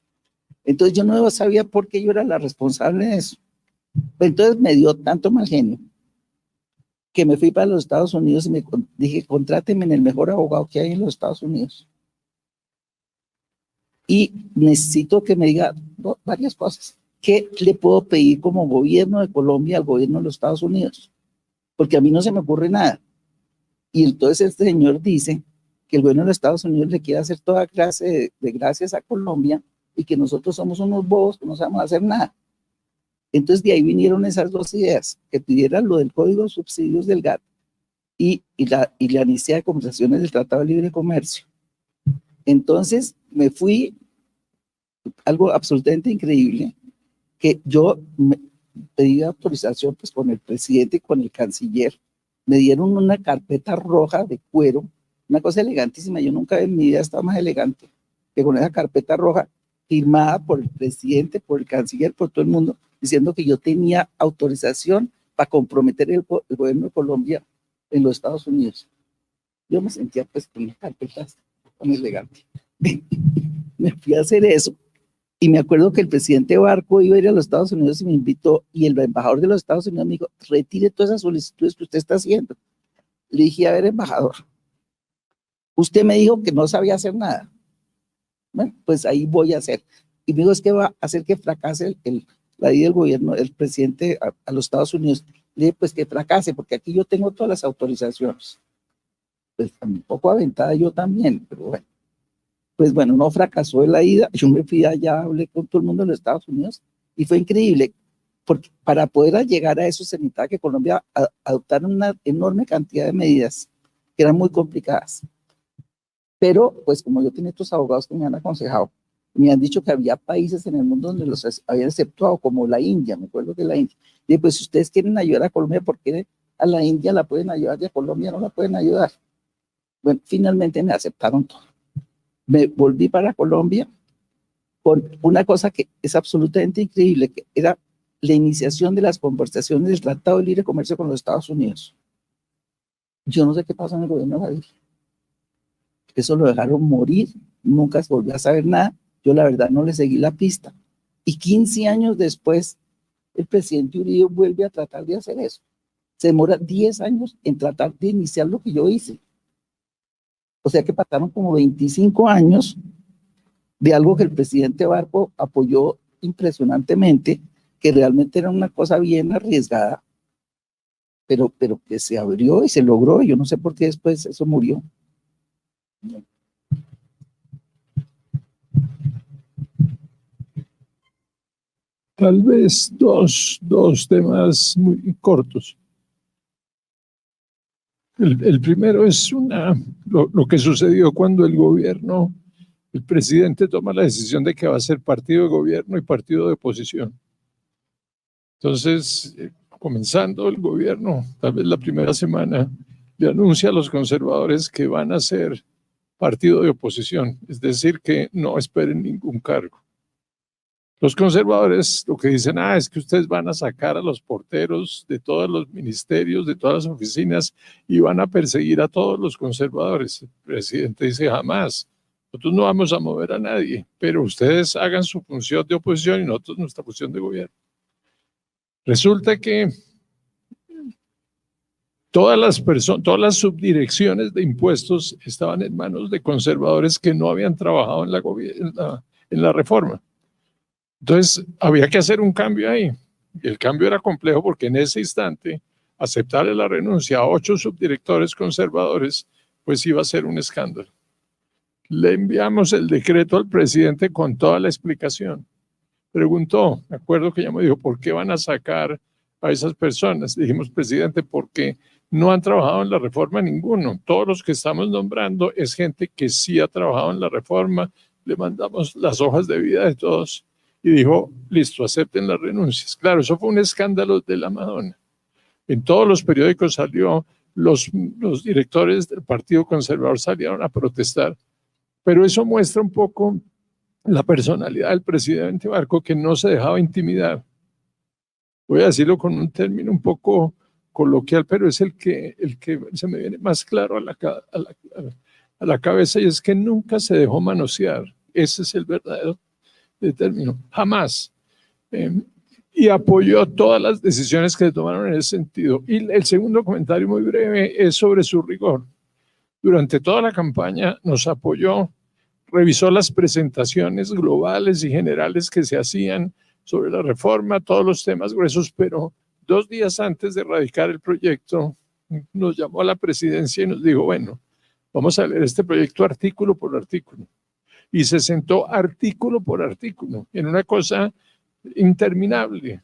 Entonces yo no sabía por qué yo era la responsable de eso. Entonces me dio tanto mal genio que me fui para los Estados Unidos y me dije, contráteme en el mejor abogado que hay en los Estados Unidos. Y necesito que me diga varias cosas. ¿Qué le puedo pedir como gobierno de Colombia al gobierno de los Estados Unidos? Porque a mí no se me ocurre nada. Y entonces este señor dice que el gobierno de los Estados Unidos le quiere hacer toda clase de gracias a Colombia y que nosotros somos unos bobos que no sabemos hacer nada. Entonces de ahí vinieron esas dos ideas, que pidieran lo del Código de Subsidios del GATT y la amnistía de conversaciones del Tratado de Libre Comercio. Entonces me fui, algo absolutamente increíble, que yo pedí autorización pues con el presidente y con el canciller. Me dieron una carpeta roja de cuero, una cosa elegantísima. Yo nunca en mi vida estaba más elegante que con esa carpeta roja firmada por el presidente, por el canciller, por todo el mundo, diciendo que yo tenía autorización para comprometer el gobierno de Colombia en los Estados Unidos. Yo me sentía pues con una carpeta tan elegante. Me fui a hacer eso. Y me acuerdo que el presidente Barco iba a ir a los Estados Unidos y me invitó, y el embajador de los Estados Unidos me dijo, retire todas esas solicitudes que usted está haciendo. Le dije, a ver, embajador, usted me dijo que no sabía hacer nada. Bueno, pues ahí voy a hacer. Y me dijo, es que va a hacer que fracase la idea del gobierno, el presidente a los Estados Unidos. Le dije, pues que fracase, porque aquí yo tengo todas las autorizaciones. Pues un poco aventada yo también, pero bueno. Pues bueno, no fracasó en la ida, yo me fui allá, hablé con todo el mundo de los Estados Unidos y fue increíble, porque para poder llegar a eso se necesitaba que Colombia adoptara una enorme cantidad de medidas que eran muy complicadas. Pero pues como yo tenía estos abogados que me han aconsejado, me han dicho que había países en el mundo donde los habían exceptuado, como la India, me acuerdo que la India. Y dije, pues si ustedes quieren ayudar a Colombia, ¿por qué a la India la pueden ayudar y a Colombia no la pueden ayudar? Bueno, finalmente me aceptaron todo. Me volví para Colombia con una cosa que es absolutamente increíble, que era la iniciación de las conversaciones del Tratado de Libre Comercio con los Estados Unidos. Yo no sé qué pasó en el gobierno de Gaviria. Eso lo dejaron morir, nunca se volvió a saber nada. Yo la verdad no le seguí la pista. Y 15 años después, el presidente Uribe vuelve a tratar de hacer eso. Se demora 10 años en tratar de iniciar lo que yo hice. O sea que pasaron como 25 años de algo que el presidente Barco apoyó impresionantemente, que realmente era una cosa bien arriesgada, pero que se abrió y se logró. Yo no sé por qué después eso murió. Tal vez dos temas muy cortos. El primero es lo que sucedió cuando el presidente toma la decisión de que va a ser partido de gobierno y partido de oposición. Entonces, comenzando el gobierno, tal vez la primera semana, le anuncia a los conservadores que van a ser partido de oposición, es decir, que no esperen ningún cargo. Los conservadores lo que dicen, es que ustedes van a sacar a los porteros de todos los ministerios, de todas las oficinas y van a perseguir a todos los conservadores. El presidente dice, jamás, nosotros no vamos a mover a nadie, pero ustedes hagan su función de oposición y nosotros nuestra función de gobierno. Resulta que todas las subdirecciones de impuestos estaban en manos de conservadores que no habían trabajado en la reforma. Entonces, había que hacer un cambio ahí. Y el cambio era complejo porque en ese instante, aceptarle la renuncia a 8 subdirectores conservadores, pues iba a ser un escándalo. Le enviamos el decreto al presidente con toda la explicación. Preguntó, me acuerdo que ella me dijo, ¿por qué van a sacar a esas personas? Le dijimos, presidente, porque no han trabajado en la reforma ninguno. Todos los que estamos nombrando es gente que sí ha trabajado en la reforma. Le mandamos las hojas de vida de todos. Y dijo, listo, acepten las renuncias. Claro, eso fue un escándalo de la Madonna. En todos los periódicos salió, los directores del Partido Conservador salieron a protestar, pero eso muestra un poco la personalidad del presidente Barco, que no se dejaba intimidar. Voy a decirlo con un término un poco coloquial, pero es el que se me viene más claro a la cabeza, y es que nunca se dejó manosear. Ese es el verdadero de término, jamás. Y apoyó todas las decisiones que se tomaron en ese sentido. Y el segundo comentario muy breve es sobre su rigor. Durante toda la campaña nos apoyó, revisó las presentaciones globales y generales que se hacían sobre la reforma, todos los temas gruesos, pero 2 días antes de radicar el proyecto, nos llamó a la presidencia y nos dijo, bueno, vamos a leer este proyecto artículo por artículo. y se sentó artículo por artículo en una cosa interminable,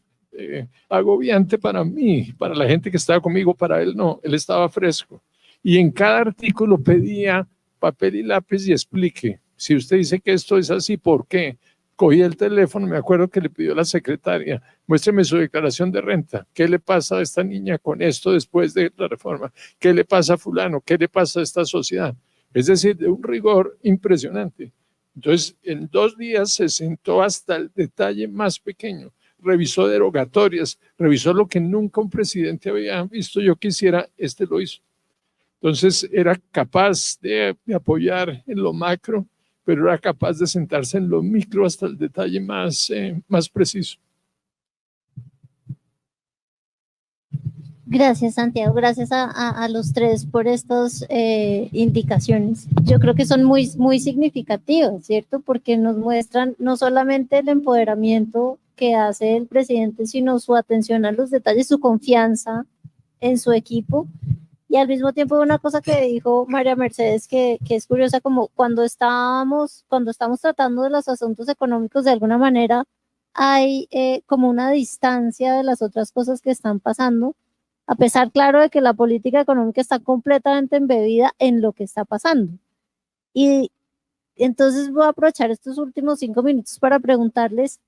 agobiante para mí, para la gente que estaba conmigo, para él no, él estaba fresco. Y en cada artículo pedía papel y lápiz y explique. Si usted dice que esto es así, ¿por qué? Cogí el teléfono, me acuerdo que le pidió a la secretaria, muéstreme su declaración de renta. ¿Qué le pasa a esta niña con esto después de la reforma? ¿Qué le pasa a fulano? ¿Qué le pasa a esta sociedad? Es decir, de un rigor impresionante. Entonces, en 2 días se sentó hasta el detalle más pequeño, revisó derogatorias, revisó lo que nunca un presidente había visto. Yo quisiera, lo hizo. Entonces, era capaz de apoyar en lo macro, pero era capaz de sentarse en lo micro hasta el detalle más preciso. Gracias, Santiago. Gracias a los tres por estas indicaciones. Yo creo que son muy, muy significativas, ¿cierto? Porque nos muestran no solamente el empoderamiento que hace el presidente, sino su atención a los detalles, su confianza en su equipo. Y al mismo tiempo una cosa que dijo María Mercedes que es curiosa, como cuando estamos tratando de los asuntos económicos, de alguna manera hay como una distancia de las otras cosas que están pasando, a pesar, claro, de que la política económica está completamente embebida en lo que está pasando. Y entonces voy a aprovechar estos últimos 5 minutos para preguntarles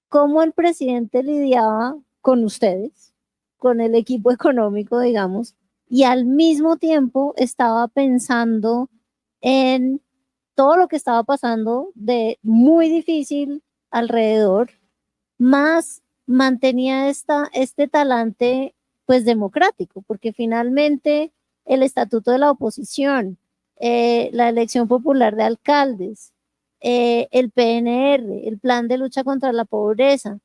cómo el presidente lidiaba con ustedes, con el equipo económico, digamos, y al mismo tiempo estaba pensando en todo lo que estaba pasando de muy difícil alrededor, más mantenía este talante pues democrático, porque finalmente el estatuto de la oposición, la elección popular de alcaldes, el PNR, el plan de lucha contra la pobreza,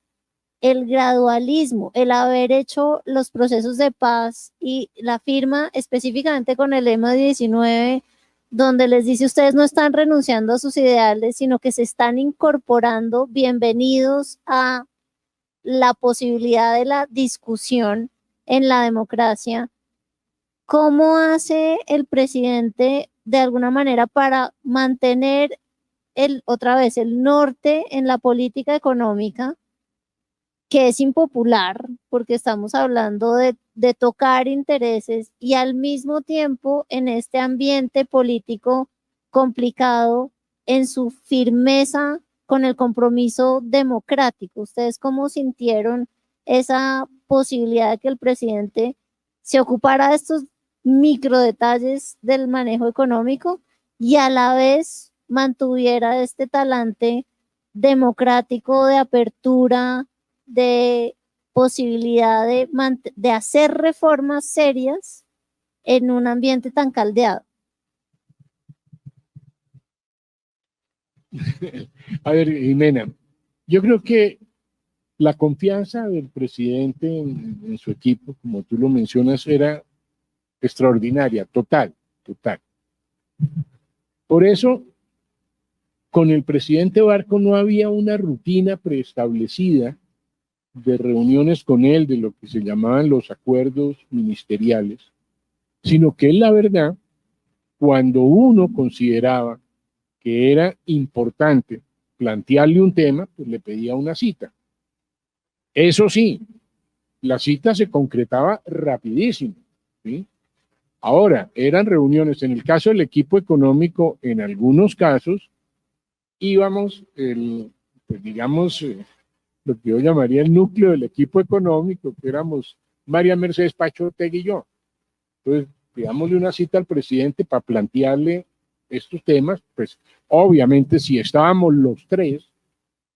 el gradualismo, el haber hecho los procesos de paz y la firma específicamente con el M19, donde les dice ustedes no están renunciando a sus ideales, sino que se están incorporando, bienvenidos a la posibilidad de la discusión en la democracia. ¿Cómo hace el presidente de alguna manera para mantener otra vez el norte en la política económica, que es impopular, porque estamos hablando de tocar intereses, y al mismo tiempo en este ambiente político complicado, en su firmeza con el compromiso democrático? ¿Ustedes cómo sintieron esa posibilidad de que el presidente se ocupara de estos micro detalles del manejo económico y a la vez mantuviera este talante democrático de apertura, de posibilidad de hacer reformas serias en un ambiente tan caldeado? A ver, Jimena, yo creo que la confianza del presidente en su equipo, como tú lo mencionas, era extraordinaria, total. Por eso, con el presidente Barco no había una rutina preestablecida de reuniones con él, de lo que se llamaban los acuerdos ministeriales, sino que él, la verdad, cuando uno consideraba que era importante plantearle un tema, pues le pedía una cita. Eso sí, la cita se concretaba rapidísimo, ¿sí? Ahora, eran reuniones, en el caso del equipo económico, en algunos casos, íbamos, pues digamos, lo que yo llamaría el núcleo del equipo económico, que éramos María Mercedes, Pacho Ortega y yo. Entonces, pidámosle una cita al presidente para plantearle estos temas. Pues obviamente si estábamos los tres,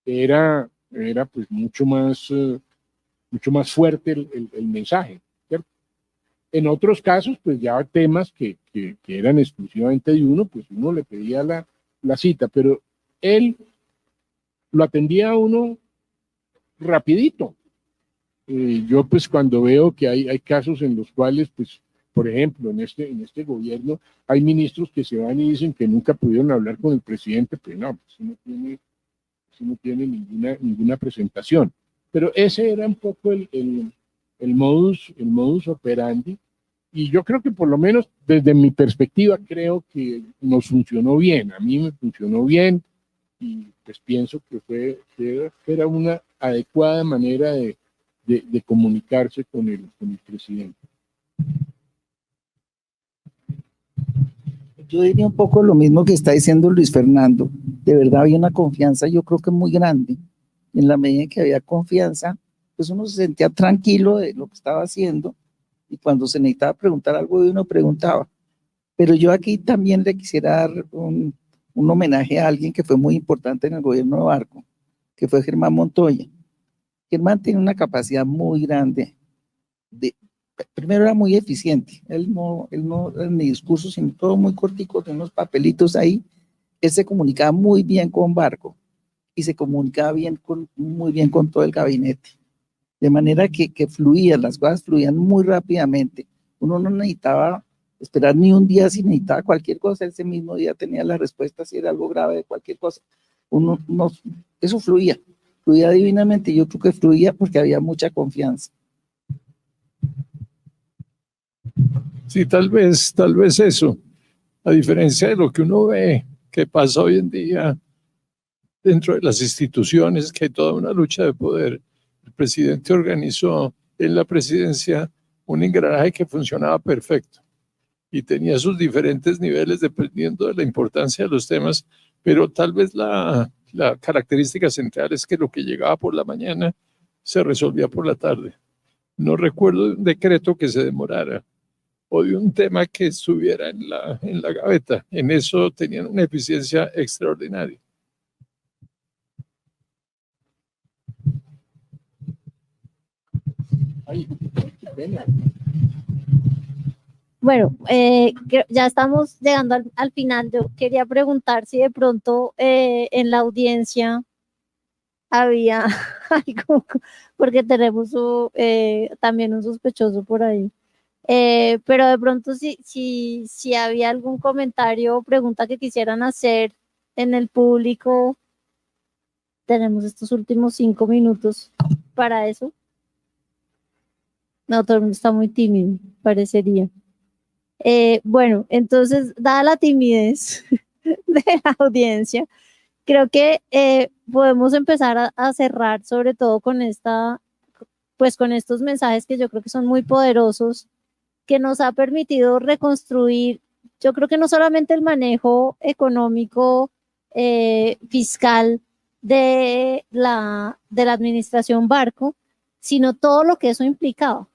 era pues mucho más fuerte el mensaje, ¿cierto? En otros casos, pues ya temas que eran exclusivamente de uno, pues uno le pedía la cita, pero él lo atendía a uno rapidito. Yo pues cuando veo que hay casos en los cuales, pues, por ejemplo, en este gobierno hay ministros que se van y dicen que nunca pudieron hablar con el presidente, pero no, pues no tiene ninguna presentación. Pero ese era un poco el modus operandi, y yo creo que por lo menos desde mi perspectiva creo que nos funcionó bien. A mí me funcionó bien, y pues pienso que era una adecuada manera de comunicarse con el presidente. Yo diría un poco lo mismo que está diciendo Luis Fernando. De verdad había una confianza, yo creo que muy grande. En la medida en que había confianza, pues uno se sentía tranquilo de lo que estaba haciendo y cuando se necesitaba preguntar algo, uno preguntaba. Pero yo aquí también le quisiera dar un homenaje a alguien que fue muy importante en el gobierno de Barco, que fue Germán Montoya. Germán tiene una capacidad muy grande primero era muy eficiente, él no en mi discurso, sino todo muy cortico, de unos papelitos ahí. Él se comunicaba muy bien con Barco y se comunicaba muy bien con todo el gabinete, de manera que las cosas fluían muy rápidamente. Uno no necesitaba esperar ni un día, si necesitaba cualquier cosa, ese mismo día tenía la respuesta si era algo grave de cualquier cosa. Eso fluía divinamente. Yo creo que fluía porque había mucha confianza. Sí, tal vez eso, a diferencia de lo que uno ve que pasa hoy en día dentro de las instituciones, que hay toda una lucha de poder. El presidente organizó en la presidencia un engranaje que funcionaba perfecto y tenía sus diferentes niveles dependiendo de la importancia de los temas, pero tal vez la característica central es que lo que llegaba por la mañana se resolvía por la tarde. No recuerdo de un decreto que se demorara o de un tema que estuviera en la gaveta. En eso tenían una eficiencia extraordinaria. Bueno, ya estamos llegando al final. Yo quería preguntar si de pronto en la audiencia había algo, porque tenemos también un sospechoso por ahí. Pero de pronto si había algún comentario o pregunta que quisieran hacer en el público, tenemos estos últimos 5 minutos para eso. No, todo el mundo está muy tímido, parecería. Bueno, entonces, dada la timidez de la audiencia, creo que podemos empezar a cerrar, sobre todo con con estos mensajes que yo creo que son muy poderosos, que nos ha permitido reconstruir, yo creo que no solamente el manejo económico, fiscal de la administración Barco, sino todo lo que eso implicaba.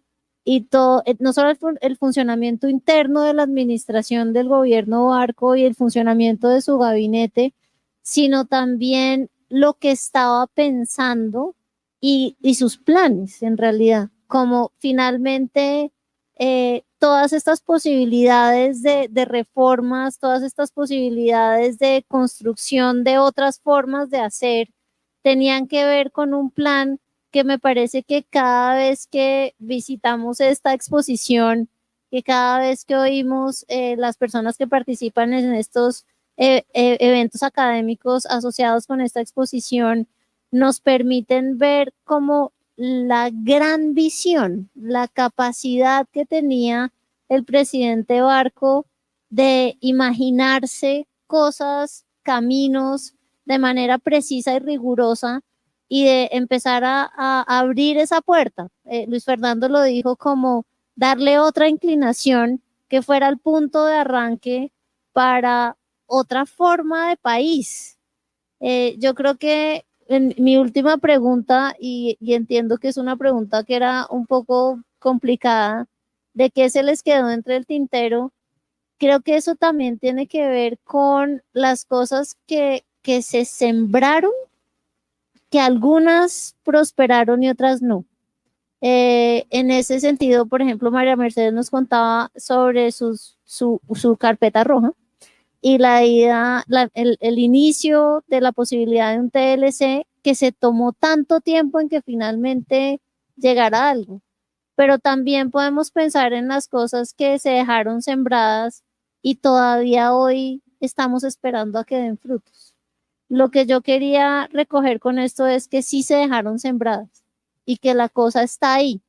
Y todo, no solo el funcionamiento interno de la administración del gobierno Barco y el funcionamiento de su gabinete, sino también lo que estaba pensando y sus planes en realidad, como finalmente todas estas posibilidades de reformas, todas estas posibilidades de construcción de otras formas de hacer, tenían que ver con un plan que me parece que cada vez que visitamos esta exposición, que cada vez que oímos las personas que participan en estos eventos académicos asociados con esta exposición, nos permiten ver cómo la gran visión, la capacidad que tenía el presidente Barco de imaginarse cosas, caminos de manera precisa y rigurosa y de empezar a abrir esa puerta. Luis Fernando lo dijo como darle otra inclinación que fuera el punto de arranque para otra forma de país. Yo creo que en mi última pregunta, y entiendo que es una pregunta que era un poco complicada, de qué se les quedó entre el tintero, creo que eso también tiene que ver con las cosas que se sembraron, que algunas prosperaron y otras no. En ese sentido, por ejemplo, María Mercedes nos contaba sobre su carpeta roja y el inicio de la posibilidad de un TLC que se tomó tanto tiempo en que finalmente llegara algo. Pero también podemos pensar en las cosas que se dejaron sembradas y todavía hoy estamos esperando a que den frutos. Lo que yo quería recoger con esto es que sí se dejaron sembradas y que la cosa está ahí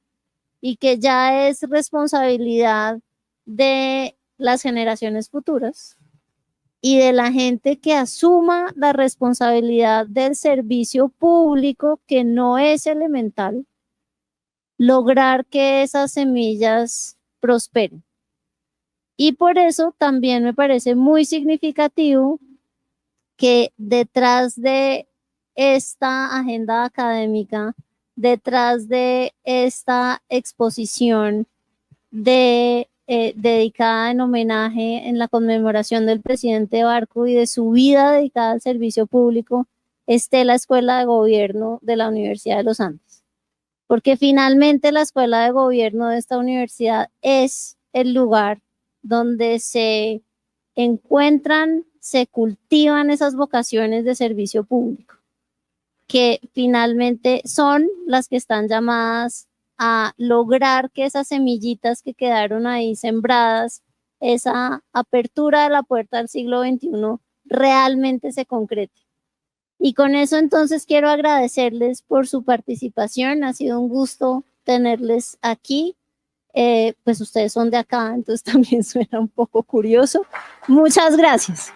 y que ya es responsabilidad de las generaciones futuras y de la gente que asuma la responsabilidad del servicio público, que no es elemental, lograr que esas semillas prosperen. Y por eso también me parece muy significativo que detrás de esta agenda académica, detrás de esta exposición dedicada en homenaje, en la conmemoración del presidente Barco y de su vida dedicada al servicio público, esté la Escuela de Gobierno de la Universidad de los Andes. Porque finalmente la Escuela de Gobierno de esta universidad es el lugar donde se encuentran, se cultivan esas vocaciones de servicio público, que finalmente son las que están llamadas a lograr que esas semillitas que quedaron ahí sembradas, esa apertura de la puerta al siglo XXI, realmente se concrete. Y con eso entonces quiero agradecerles por su participación. Ha sido un gusto tenerles aquí. Pues ustedes son de acá, entonces también suena un poco curioso. Muchas gracias.